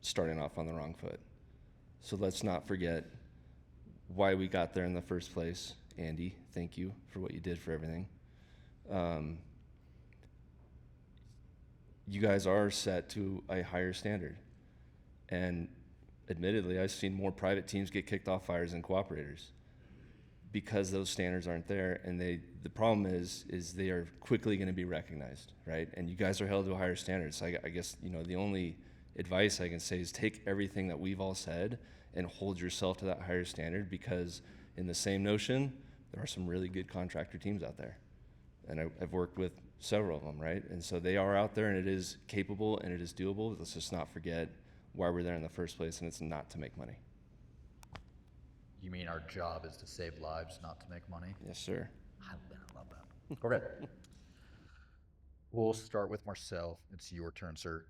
starting off on the wrong foot. So let's not forget why we got there in the first place. Andy, thank you for what you did for everything. You guys are set to a higher standard. And admittedly, I've seen more private teams get kicked off fires than cooperators because those standards aren't there. And the problem is they are quickly going to be recognized, right? And you guys are held to a higher standard. So I guess, the only advice I can say is take everything that we've all said and hold yourself to that higher standard, because in the same notion, there are some really good contractor teams out there. And I've worked with several of them, right? And so they are out there, and it is capable and it is doable. Let's just not forget why we're there in the first place, and it's not to make money. You mean our job is to save lives, not to make money? Yes, sir. I love that. Okay. We'll start with Marcel. It's your turn, sir.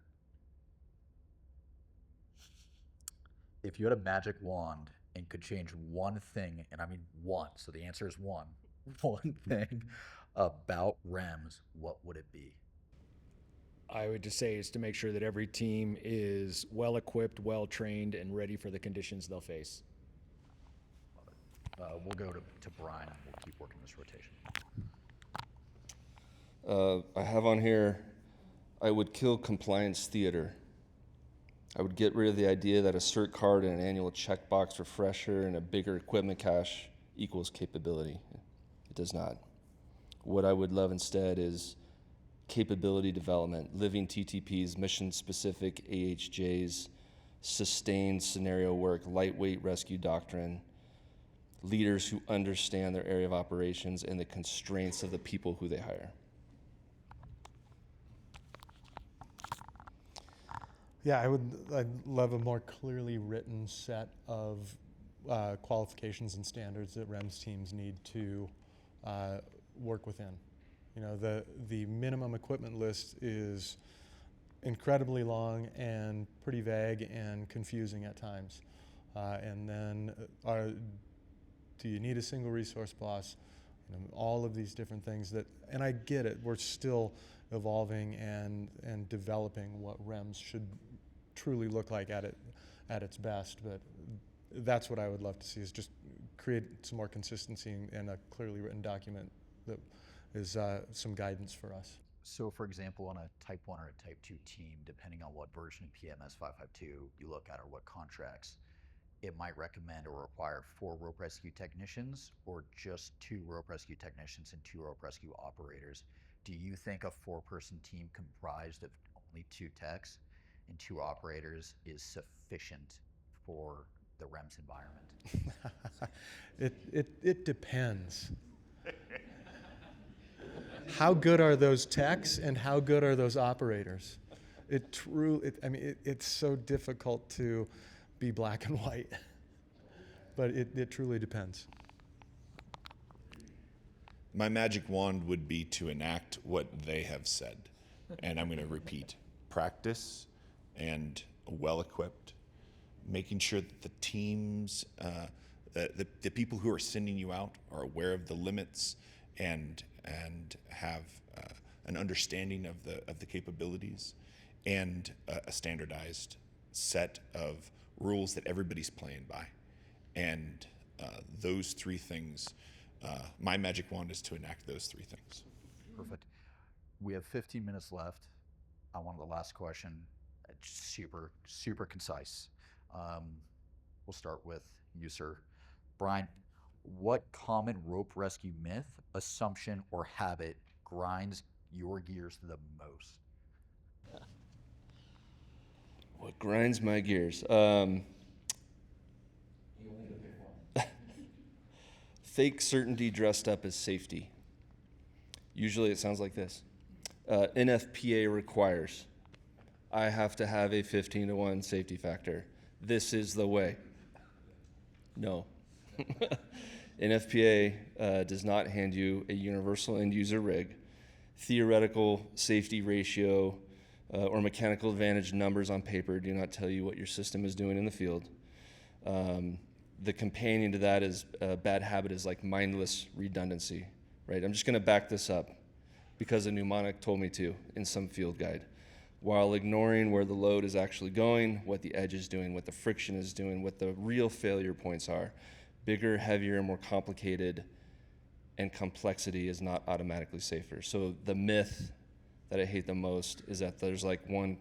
If you had a magic wand and could change one thing, and I mean one, so the answer is one, one thing about REMS, what would it be? I would just say is to make sure that every team is well equipped, well trained, and ready for the conditions they'll face. We'll go to Brian and we'll keep working this rotation. I have on here, I would kill compliance theater. I would get rid of the idea that a cert card and an annual checkbox refresher and a bigger equipment cache equals capability. It does not. What I would love instead is capability development, living TTPs, mission-specific AHJs, sustained scenario work, lightweight rescue doctrine, leaders who understand their area of operations and the constraints of the people who they hire. Yeah, I'd love a more clearly written set of qualifications and standards that REMS teams need to work within. You know, the minimum equipment list is incredibly long and pretty vague and confusing at times. And then do you need a single resource boss? You know, all of these different things that, and I get it, we're still evolving and developing what REMS should truly look like at its best, but that's what I would love to see, is just create some more consistency and a clearly written document that is some guidance for us. So, for example, on a Type 1 or a Type 2 team, depending on what version of PMS 552 you look at or what contracts, it might recommend or require 4 rope rescue technicians or just 2 rope rescue technicians and 2 rope rescue operators. Do you think a 4-person team comprised of only 2 techs and 2 operators is sufficient for the REMS environment? It depends. How good are those techs and how good are those operators? It's so difficult to be black and white, but it truly depends. My magic wand would be to enact what they have said. And I'm going to repeat: practice and well-equipped, making sure that the teams, the people who are sending you out are aware of the limits and have an understanding of the capabilities, and a standardized set of rules that everybody's playing by. And those 3 things, my magic wand is to enact those 3 things. Perfect. We have 15 minutes left. I wanted the last question. Super concise. We'll start with you, sir. Brian, what common rope rescue myth, assumption, or habit grinds your gears the most? What grinds my gears? Fake certainty dressed up as safety. Usually it sounds like this. NFPA requires, I have to have a 15-to-1 safety factor. This is the way. No. NFPA does not hand you a universal end user rig, theoretical safety ratio, or mechanical advantage numbers on paper do not tell you what your system is doing in the field. The companion to that is a bad habit is like mindless redundancy, right? I'm just going to back this up because a mnemonic told me to in some field guide, while ignoring where the load is actually going, what the edge is doing, what the friction is doing, what the real failure points are. Bigger, heavier, more complicated, and complexity is not automatically safer. So the myth that I hate the most is that there's like one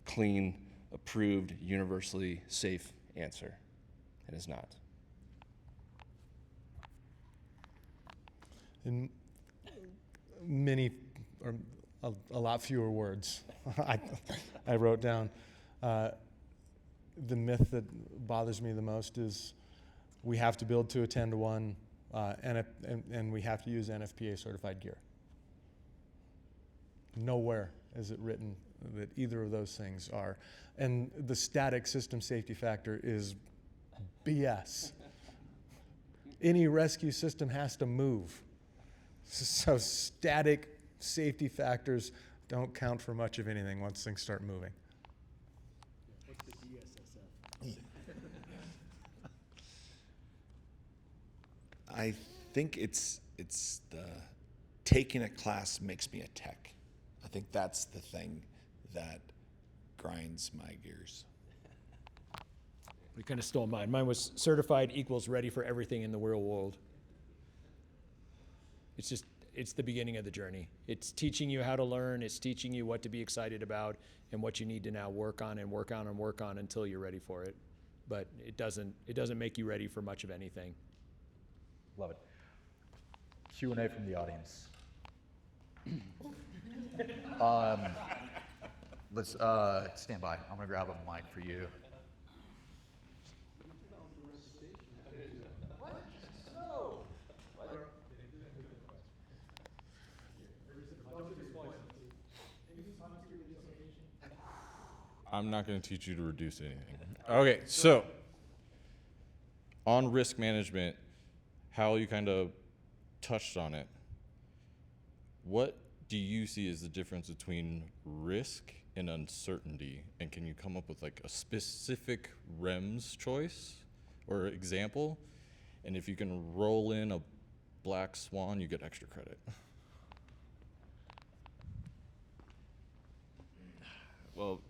clean, approved, universally safe answer. It is not. In many, or a lot fewer words, I wrote down, the myth that bothers me the most is we have to build to a 10-to-1, and we have to use NFPA certified gear. Nowhere is it written that either of those things are. And the static system safety factor is BS. any rescue system has to move. So static safety factors don't count for much of anything once things start moving. What's the DSSF? I think it's the taking a class makes me a tech. I think that's the thing that grinds my gears. You kind of stole mine. Mine was certified equals ready for everything in the real world. It's the beginning of the journey. It's teaching you how to learn. It's teaching you what to be excited about and what you need to now work on and work on and work on until you're ready for it. But it doesn't make you ready for much of anything. Love it. Q&A from the audience. Let's stand by. I'm gonna grab a mic for you. I'm not going to teach you to reduce anything. Okay, so on risk management, Hal, you kind of touched on it. What do you see as the difference between risk and uncertainty? And can you come up with like a specific REMS choice or example? And if you can roll in a black swan, you get extra credit. Well,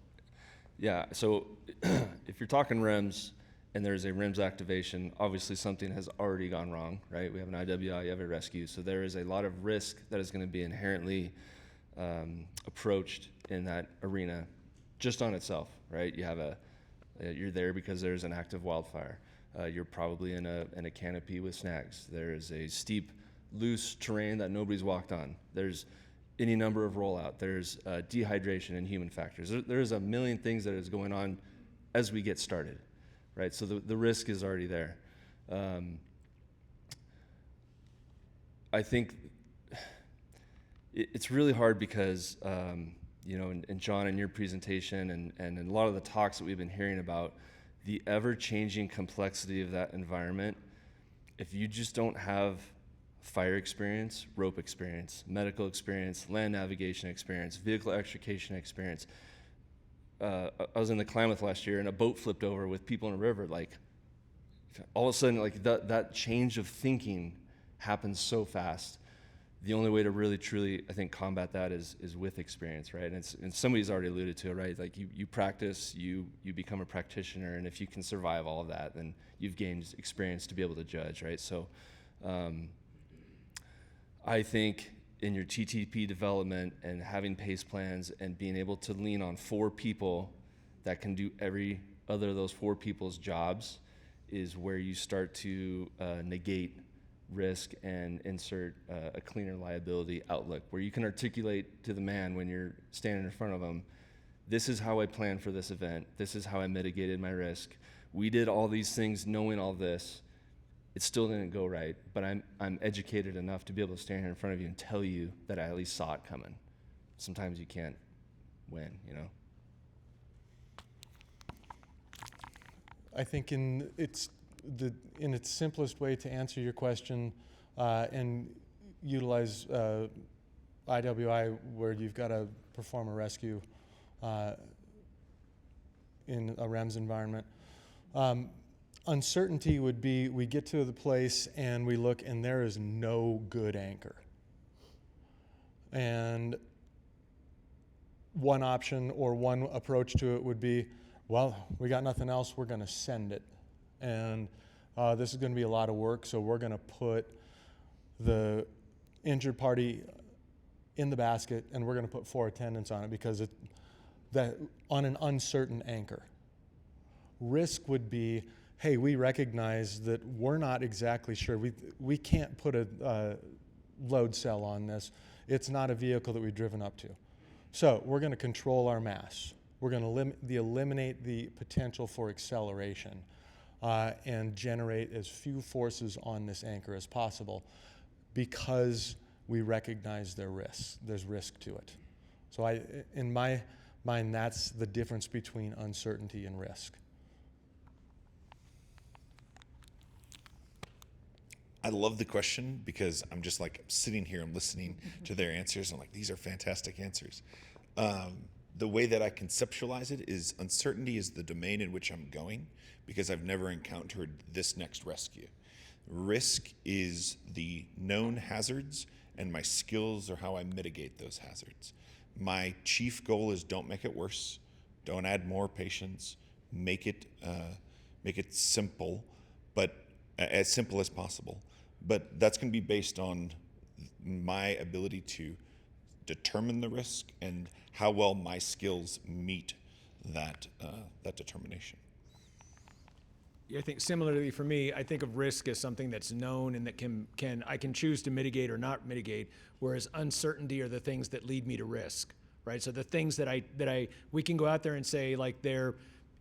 yeah, so if you're talking REMS and there's a REMS activation, obviously something has already gone wrong, right? We have an IWI, you have a rescue, so there is a lot of risk that is going to be inherently approached in that arena just on itself, right? You have you're there because there's an active wildfire. You're probably in a canopy with snags. There is a steep, loose terrain that nobody's walked on. There's any number of rollout. There's dehydration and human factors. There's a million things that is going on as we get started, right? So the risk is already there. I think it's really hard because, you know, and John, in your presentation and in a lot of the talks that we've been hearing about, the ever-changing complexity of that environment, if you just don't have fire experience, rope experience, medical experience, land navigation experience, vehicle extrication experience. I was in the Klamath last year and a boat flipped over with people in a river. Like, all of a sudden, like that change of thinking happens so fast. The only way to really, truly, I think, combat that is with experience, right? And somebody's already alluded to it, right? Like you practice, you become a practitioner, and if you can survive all of that, then you've gained experience to be able to judge, right? So, I think in your TTP development and having pace plans and being able to lean on 4 people that can do every other of those 4 people's jobs is where you start to negate risk and insert a cleaner liability outlook, where you can articulate to the man when you're standing in front of him, this is how I planned for this event, this is how I mitigated my risk, we did all these things knowing all this. It still didn't go right, but I'm educated enough to be able to stand here in front of you and tell you that I at least saw it coming. Sometimes you can't win, you know? I think in its simplest way to answer your question and utilize IWI where you've got to perform a rescue in a REMS environment. Uncertainty would be we get to the place and we look and there is no good anchor. And one option or one approach to it would be, well, we got nothing else, we're going to send it. And this is going to be a lot of work, so we're going to put the injured party in the basket and we're going to put 4 attendants on it because on an uncertain anchor. Risk would be, hey, we recognize that we're not exactly sure. We can't put a load cell on this. It's not a vehicle that we've driven up to. So we're going to control our mass. We're going to eliminate the potential for acceleration and generate as few forces on this anchor as possible because we recognize there's risk to it. So in my mind, that's the difference between uncertainty and risk. I love the question because I'm just like sitting here and listening to their answers. I'm like, these are fantastic answers. The way that I conceptualize it is uncertainty is the domain in which I'm going because I've never encountered this next rescue. Risk is the known hazards, and my skills are how I mitigate those hazards. My chief goal is don't make it worse, don't add more patients, make it simple, but as simple as possible. But that's going to be based on my ability to determine the risk and how well my skills meet that determination. Yeah, I think similarly for me, I think of risk as something that's known and that I can choose to mitigate or not mitigate, whereas uncertainty are the things that lead me to risk, right? So the things that we can go out there and say like there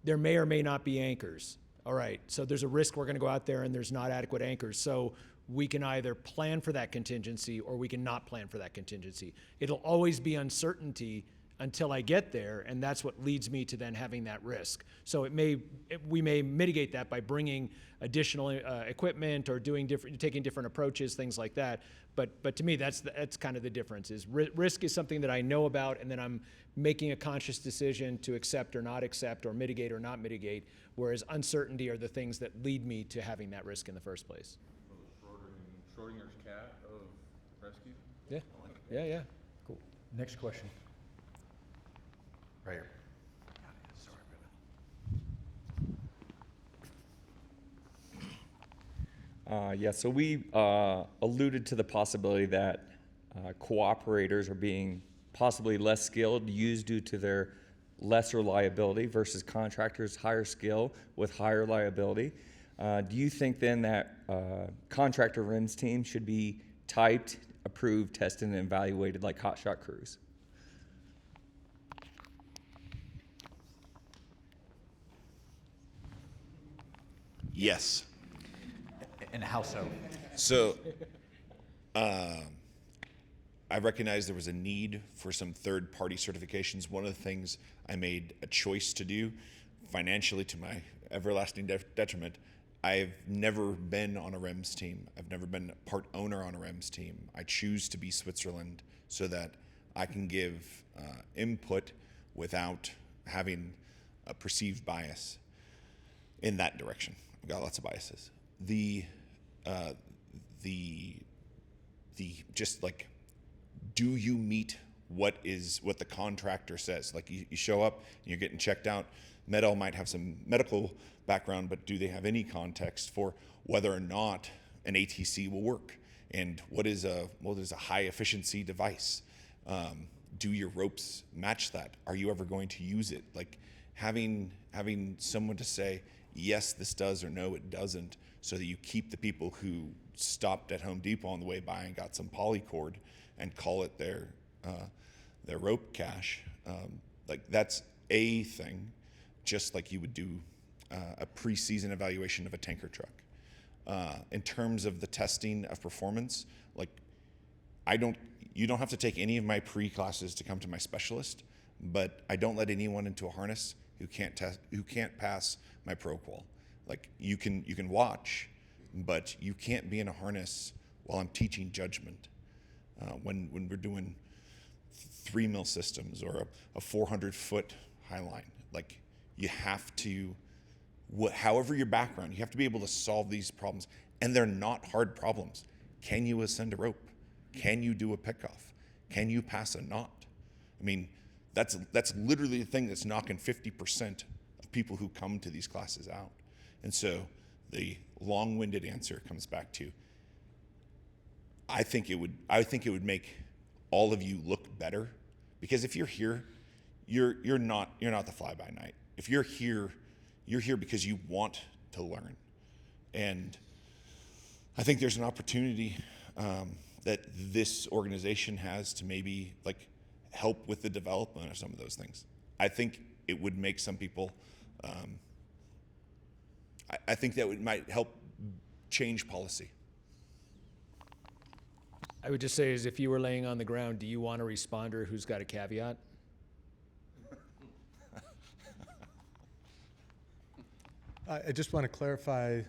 may or may not be anchors. All right, so there's a risk we're going to go out there and there's not adequate anchors. So we can either plan for that contingency or we can not plan for that contingency. It'll always be uncertainty until I get there, and that's what leads me to then having that risk. So we may mitigate that by bringing additional equipment or taking different approaches, things like that. But to me, that's kind of the difference. Is risk is something that I know about, and then I'm making a conscious decision to accept or not accept, or mitigate or not mitigate. Whereas uncertainty are the things that lead me to having that risk in the first place. Schrodinger's cat of rescue. Yeah. Yeah. Cool. Next question. Right here. Yeah, so we alluded to the possibility that cooperators are being possibly less skilled, used due to their lesser liability versus contractors higher skill with higher liability. Do you think then that contractor REMS team should be typed, approved, tested, and evaluated like hotshot crews? Yes. And how so? So I recognized there was a need for some third-party certifications. One of the things I made a choice to do, financially to my everlasting detriment, I've never been on a REMS team. I've never been a part owner on a REMS team. I choose to be Switzerland so that I can give input without having a perceived bias in that direction. I've got lots of biases. The just like, do you meet what the contractor says? Like you show up and you're getting checked out. Med-El might have some medical background, but do they have any context for whether or not an ATC will work? And what is a high efficiency device? Do your ropes match that? Are you ever going to use it? Like having someone to say, yes, this does, or no, it doesn't, so that you keep the people who stopped at Home Depot on the way by and got some polycord and call it their rope cache. Like that's a thing, just like you would do a pre-season evaluation of a tanker truck. In terms of the testing of performance, like you don't have to take any of my pre-classes to come to my specialist, but I don't let anyone into a harness who can't pass my pro qual. Like you can watch, but you can't be in a harness while I'm teaching judgment. When we're doing 3 mil systems or a 400-foot high line, like you have to, however your background, you have to be able to solve these problems, and they're not hard problems. Can you ascend a rope? Can you do a pickoff? Can you pass a knot? I mean, that's literally the thing that's knocking 50% of people who come to these classes out. And so the long-winded answer comes back to, I think it would make all of you look better, because if you're here, you're not the fly-by-night. If you're here because you want to learn. And I think there's an opportunity that this organization has to maybe like help with the development of some of those things. I think it would make some people, I think that might help change policy. I would just say is if you were laying on the ground, do you want a responder who's got a caveat? I just want to clarify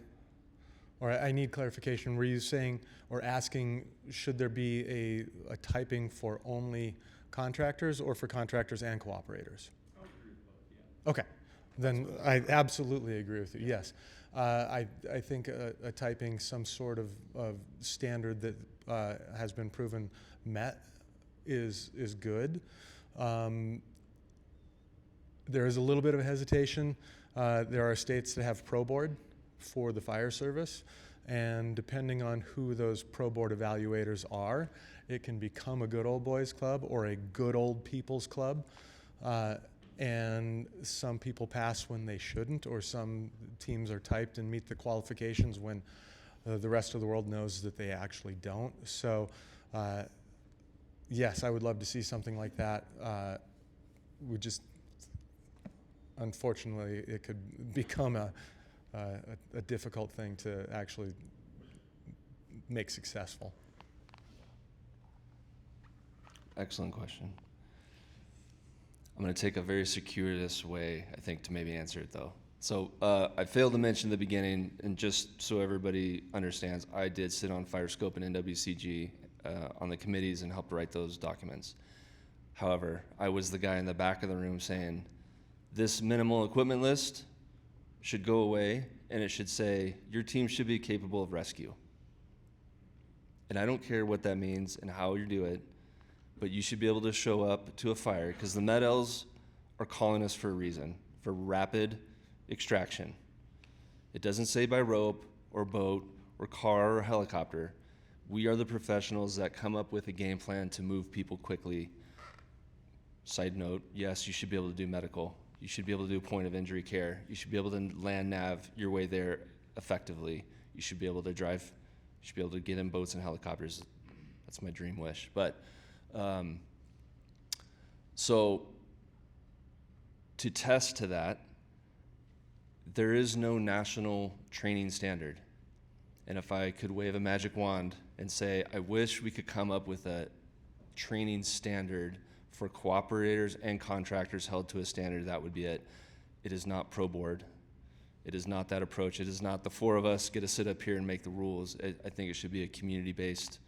or I need clarification. Were you saying or asking, should there be a typing for only contractors or for contractors and cooperators? I would agree with both, yeah. Okay, then I absolutely agree with you, yes. I think a typing some sort of standard that has been proven met is good. There is a little bit of hesitation. There are states that have pro board for the fire service, and depending on who those pro board evaluators are, it can become a good old boys club or a good old people's club. And some people pass when they shouldn't, or some teams are typed and meet the qualifications when the rest of the world knows that they actually don't. So yes, I would love to see something like that. We just, unfortunately, it could become a difficult thing to actually make successful. Excellent question. I'm going to take a very circuitous way, I think, to maybe answer it, though. So I failed to mention in the beginning, and just so everybody understands, I did sit on FireScope and NWCG on the committees and helped write those documents. However, I was the guy in the back of the room saying, this minimal equipment list should go away, and it should say, your team should be capable of rescue. And I don't care what that means and how you do it, but you should be able to show up to a fire, because the Med-Ls are calling us for a reason, for rapid extraction. It doesn't say by rope or boat or car or helicopter. We are the professionals that come up with a game plan to move people quickly. Side note, yes, you should be able to do medical. You should be able to do point of injury care. You should be able to land nav your way there effectively. You should be able to drive, you should be able to get in boats and helicopters. That's my dream wish. But so to test to that, there is no national training standard. And if I could wave a magic wand and say, I wish we could come up with a training standard for cooperators and contractors held to a standard, that would be it. It is not pro board. It is not that approach. It is not the four of us get to sit up here and make the rules. I think it should be a community-based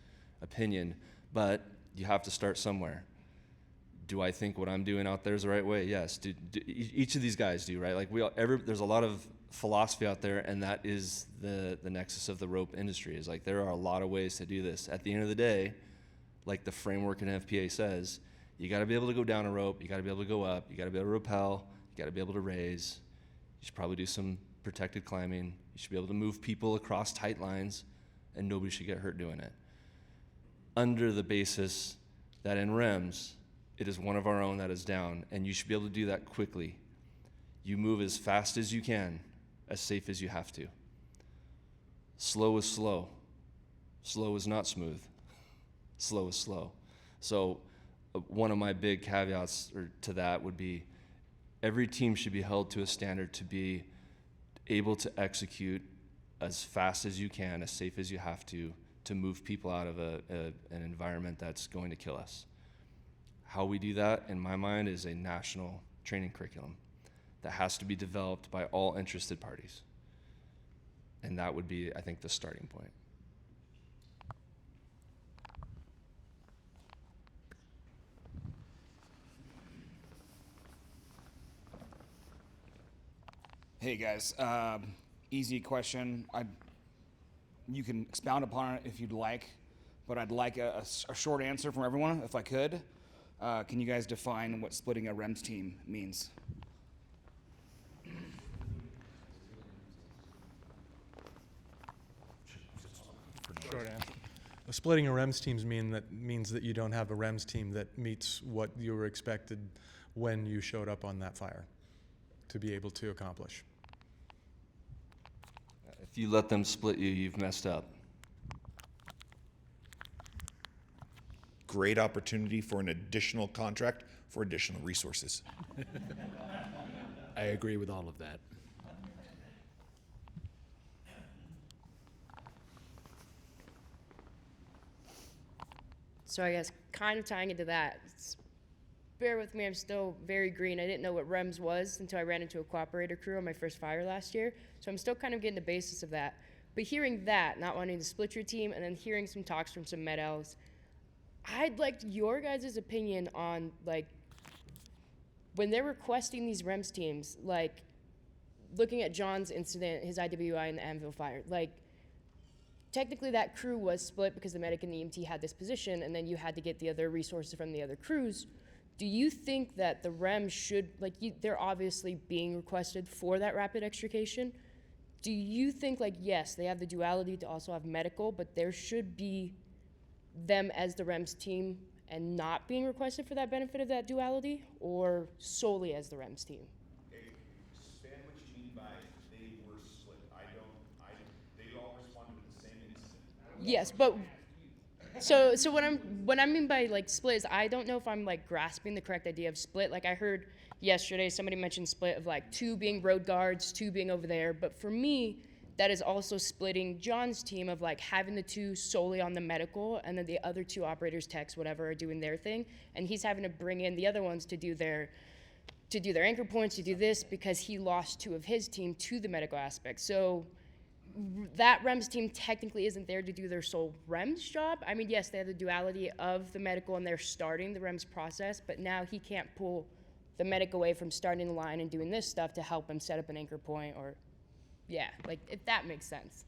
opinion, but you have to start somewhere. Do I think what I'm doing out there is the right way? Yes. Each of these guys do, right? Like there's a lot of philosophy out there, and that is the nexus of the rope industry. Is like there are a lot of ways to do this. At the end of the day, like the framework in FPA says, you got to be able to go down a rope. You got to be able to go up. You got to be able to rappel. You got to be able to raise. You should probably do some protected climbing. You should be able to move people across tight lines, and nobody should get hurt doing it. Under the basis that in REMS, it is one of our own that is down, and you should be able to do that quickly. You move as fast as you can, as safe as you have to. Slow is slow. Slow is not smooth. Slow is slow. So one of my big caveats to that would be every team should be held to a standard to be able to execute as fast as you can, as safe as you have to move people out of an environment that's going to kill us. How we do that, in my mind, is a national training curriculum that has to be developed by all interested parties. And that would be, I think, the starting point. Hey guys, easy question. You can expound upon it if you'd like, but I'd like a short answer from everyone, if I could. Can you guys define what splitting a REMS team means? Short answer. Splitting a REMS teams means that you don't have a REMS team that meets what you were expected when you showed up on that fire to be able to accomplish. If you let them split you, you've messed up. Great opportunity for an additional contract for additional resources. I agree with all of that. So I guess kind of tying into that, bear with me, I'm still very green. I didn't know what REMS was until I ran into a cooperator crew on my first fire last year. So I'm still kind of getting the basis of that. But hearing that, not wanting to split your team, and then hearing some talks from some med-Ls, I'd like your guys' opinion on, like, when they're requesting these REMS teams, like, looking at John's incident, his IWI in the Anvil fire, like, technically that crew was split because the medic and the EMT had this position, and then you had to get the other resources from the other crews. Do you think that the REMS should, like, they're obviously being requested for that rapid extrication? Do you think, like, yes, they have the duality to also have medical, but there should be them as the REMS team and not being requested for that benefit of that duality, or solely as the REMS team? Expand what you mean by they were split. They all responded to the same incident. Yes, but so what I mean by, like, split is, I don't know if I'm, like, grasping the correct idea of split. Like, I heard yesterday somebody mentioned split of, like, 2 being road guards, 2 being over there. But for me, that is also splitting John's team of, like, having the 2 solely on the medical, and then the other 2 operators, techs, whatever, are doing their thing, and he's having to bring in the other ones to do their anchor points, to do this, because he lost 2 of his team to the medical aspect. So that REMS team technically isn't there to do their sole REMS job. I mean, yes, they have the duality of the medical and they're starting the REMS process, but now he can't pull the medic away from starting the line and doing this stuff to help him set up an anchor point, or, yeah, like, if that makes sense.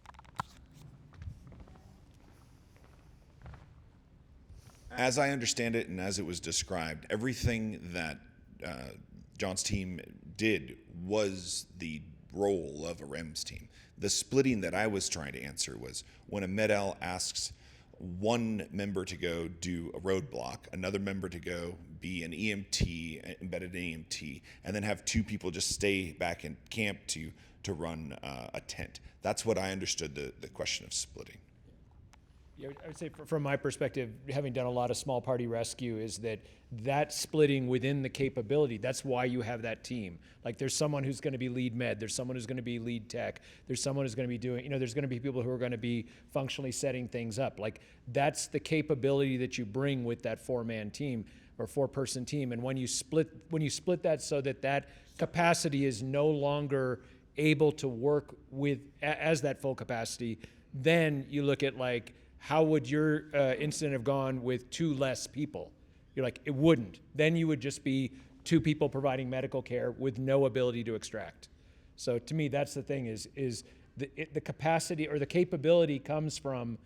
As I understand it and as it was described, everything that John's team did was the role of a REMS team. The splitting that I was trying to answer was when a Med-L asks one member to go do a roadblock, another member to go be an EMT, embedded EMT, and then have 2 people just stay back in camp to run a tent. That's what I understood the question of splitting. Yeah, I would say from my perspective, having done a lot of small party rescue, is that splitting within the capability, that's why you have that team. Like, there's someone who's going to be lead med, there's someone who's going to be lead tech, there's someone who's going to be doing, there's going to be people who are going to be functionally setting things up. Like, that's the capability that you bring with that 4-man team or 4-person team. And when you split that so that capacity is no longer able to work with as that full capacity, then you look at, like, how would your incident have gone with 2 less people? You're like, it wouldn't. Then you would just be 2 people providing medical care with no ability to extract. So to me, that's the thing, is the capacity or the capability comes from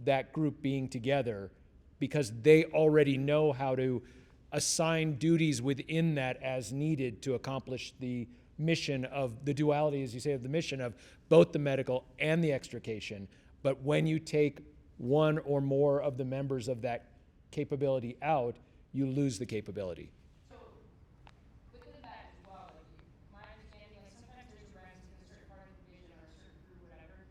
that group being together, because they already know how to assign duties within that as needed to accomplish the mission of the duality, as you say, of the mission of both the medical and the extrication. But when you take one or more of the members of that capability out, you lose the capability. So, within that as well, like, my understanding, like, sometimes there's REMS in a certain part of the division or a certain crew, whatever,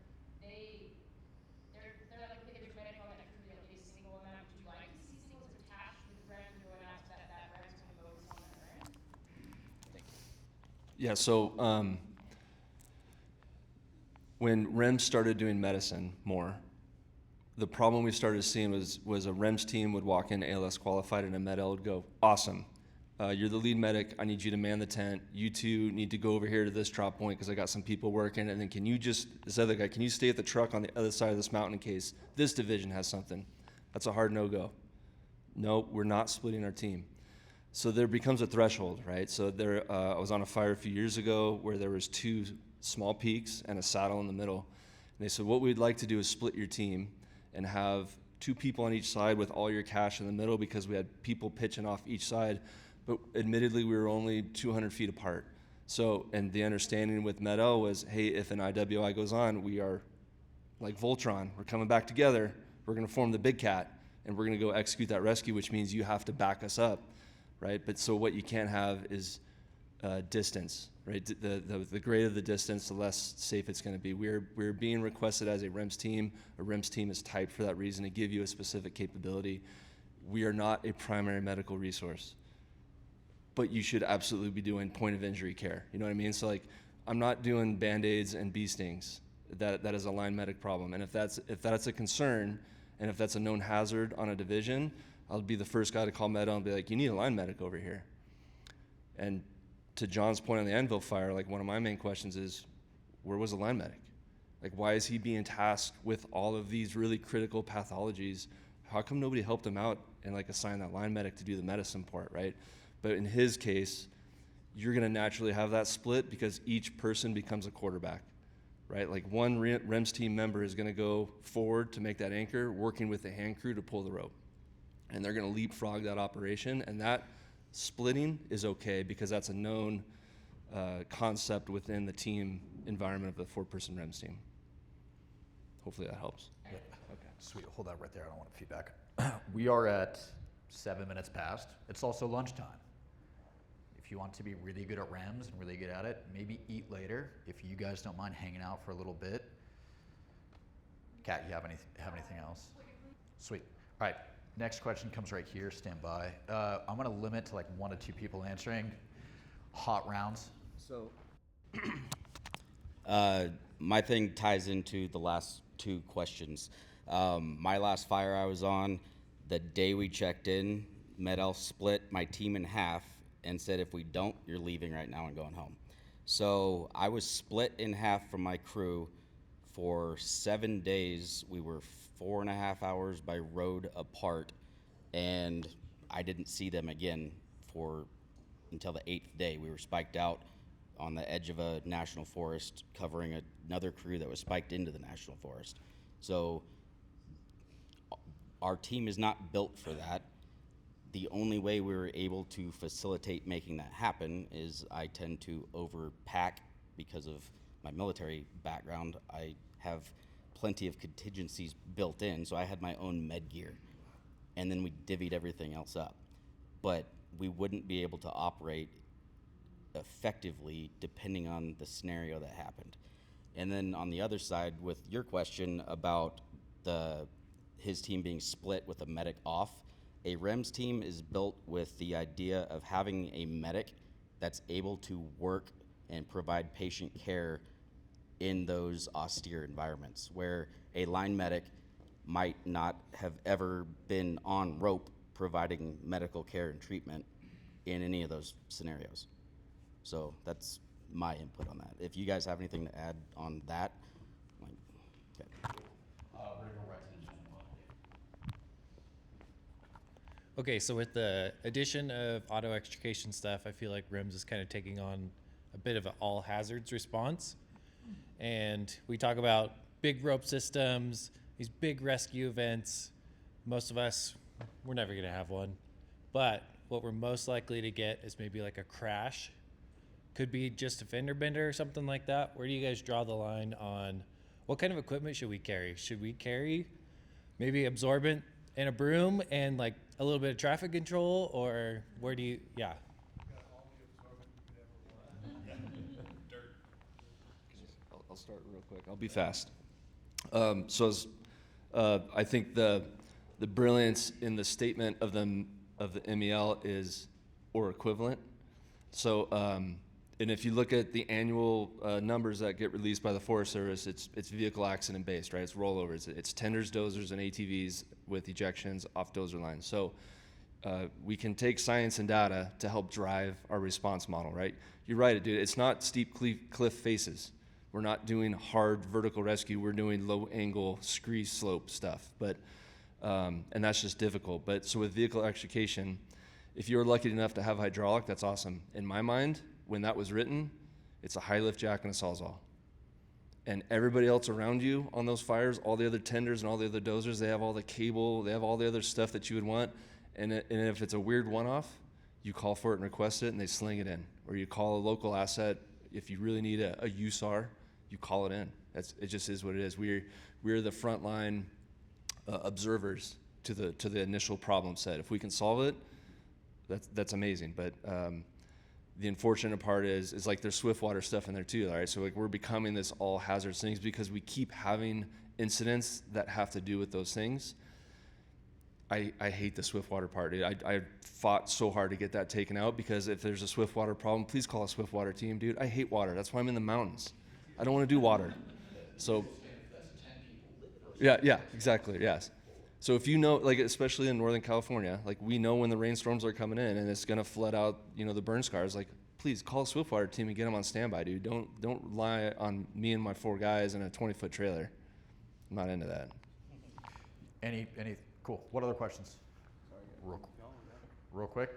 they're like, okay, there's medic on that crew, they'll get a single amount. Would you like to see singles attached with REMS going out so that REMS can focus on that REMS? Yeah, so when REMS started doing medicine more, the problem we started seeing was a REMS team would walk in ALS qualified and a Med-L would go, awesome, you're the lead medic, I need you to man the tent, you 2 need to go over here to this drop point because I got some people working, and then this other guy, can you stay at the truck on the other side of this mountain in case this division has something? That's a hard no-go. No, we're not splitting our team. So there becomes a threshold, right? So I was on a fire a few years ago where there was 2 small peaks and a saddle in the middle. And they said, what we'd like to do is split your team and have 2 people on each side with all your cash in the middle, because we had people pitching off each side. But admittedly, we were only 200 feet apart. So, and the understanding with Med-L was, hey, if an IWI goes on, we are like Voltron. We're coming back together. We're going to form the big cat, and we're going to go execute that rescue, which means you have to back us up, right? But so what you can't have is distance, right? The greater the distance, the less safe it's going to be. We're being requested as a REMS team. A REMS team is typed for that reason, to give you a specific capability. We are not a primary medical resource, but you should absolutely be doing point of injury care. You know what I mean? So, like, I'm not doing Band-Aids and bee stings. That is a line medic problem. And if that's a concern, and if that's a known hazard on a division, I'll be the first guy to call Med-L and be like, you need a line medic over here. And to John's point on the Anvil fire, like, one of my main questions is, where was the line medic? Like, why is he being tasked with all of these really critical pathologies? How come nobody helped him out and like assign that line medic to do the medicine part, right? But in his case, you're going to naturally have that split because each person becomes a quarterback, right? Like one REMS team member is going to go forward to make that anchor, working with the hand crew to pull the rope. And they're going to leapfrog that operation. And that splitting is okay because that's a known concept within the team environment of the 4-person REMS team. Hopefully that helps. Okay. Sweet. Hold that right there. I don't want feedback. We are at 7 minutes past. It's also lunchtime. If you want to be really good at REMS and really good at it, maybe eat later. If you guys don't mind hanging out for a little bit. Kat, you have anything else? Sweet. All right. Next question comes right here. Stand by. I'm going to limit to like 1 to 2 people answering. Hot rounds. So, my thing ties into the last 2 questions. My last fire I was on, the day we checked in, Med-Elf split my team in half and said, if we don't, you're leaving right now and going home. So I was split in half from my crew for 7 days. We were 4.5 hours by road apart, and I didn't see them again until the 8th day. We were spiked out on the edge of a national forest, covering another crew that was spiked into the national forest. So our team is not built for that. The only way we were able to facilitate making that happen is I tend to overpack because of my military background. I have plenty of contingencies built in, so I had my own med gear, and then we divvied everything else up. But we wouldn't be able to operate effectively depending on the scenario that happened. And then on the other side, with your question about his team being split with a medic off, a REMS team is built with the idea of having a medic that's able to work and provide patient care in those austere environments where a line medic might not have ever been on rope providing medical care and treatment in any of those scenarios. So that's my input on that. If you guys have anything to add on that, okay. Okay, so with the addition of auto extrication stuff, I feel like REMS is kind of taking on a bit of an all hazards response. And we talk about big rope systems, these big rescue events. Most of us, we're never gonna have one. But what we're most likely to get is maybe like a crash. Could be just a fender bender or something like that. Where do you guys draw the line on what kind of equipment should we carry? Should we carry maybe absorbent and a broom and like a little bit of traffic control, or where do you, yeah. I'll start real quick. I'll be fast. I think the brilliance in the statement of the MEL is or equivalent. So, and if you look at the annual numbers that get released by the Forest Service, it's vehicle accident based, right? It's rollovers. It's tenders, dozers, and ATVs with ejections off dozer lines. So we can take science and data to help drive our response model, right? You're right, dude. It's not steep cliff faces. We're not doing hard vertical rescue. We're doing low angle scree slope stuff. But and that's just difficult. But so with vehicle extrication, if you're lucky enough to have hydraulic, that's awesome. In my mind, when that was written, it's a high lift jack and a sawzall. And everybody else around you on those fires, all the other tenders and all the other dozers, they have all the cable, they have all the other stuff that you would want. And if it's a weird one-off, you call for it and request it, and they sling it in. Or you call a local asset. If you really need a USAR, you call it in. It just is what it is. We're the frontline observers to the initial problem set. If we can solve it, that's amazing. But the unfortunate part is like there's Swiftwater stuff in there too, right? So like we're becoming this all hazardous things because we keep having incidents that have to do with those things. I hate the Swiftwater part. I fought so hard to get that taken out because if there's a Swiftwater problem, please call a Swiftwater team, dude. I hate water. That's why I'm in the mountains. I don't want to do water. So yeah, exactly, yes. So if you know, like especially in Northern California, like we know when the rainstorms are coming in and it's gonna flood out, the burn scars, like please call a Swiftwater team and get them on standby, dude. Don't rely on me and my 4 guys in a 20-foot trailer. I'm not into that. Any cool? What other questions? Real quick.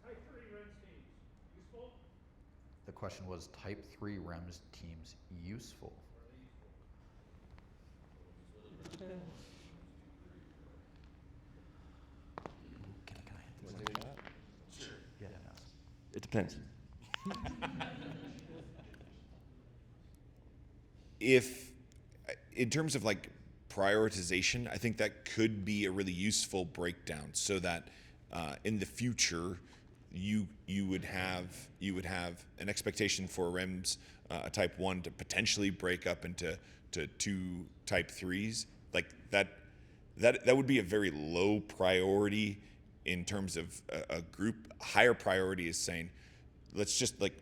Type 3 REMS teams, useful? The question was type 3 REMS teams useful? Can I hit this? Sure. Yeah, no. It depends. If, in terms of like prioritization, I think that could be a really useful breakdown, so that in the future you would have an expectation for REMS, a type 1 to potentially break up into 2 type 3s. Like that would be a very low priority in terms of a group. Higher priority is saying, let's just like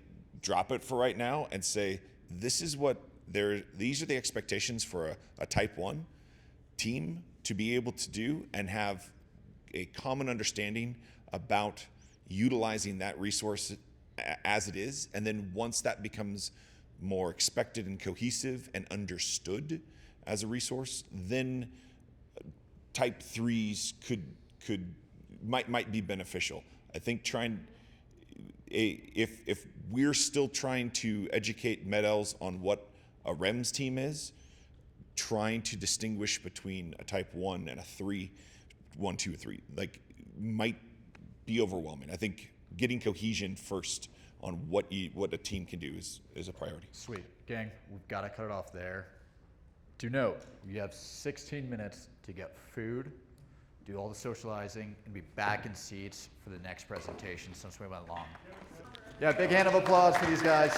drop it for right now and say, these are the expectations for a type 1 team to be able to do, and have a common understanding about utilizing that resource as it is. And then once that becomes more expected and cohesive and understood as a resource, then type 3s might be beneficial. I think if we're still trying to educate MED-ELs on what a REMS team is, trying to distinguish between a type 1 and a 3, 1, 2, 3, like, might be overwhelming. I think getting cohesion first on what a team can do is a priority. Sweet. Gang, we've got to cut it off there. Do note, you have 16 minutes to get food, do all the socializing, and be back in seats for the next presentation since we went long. Yeah, big hand of applause for these guys.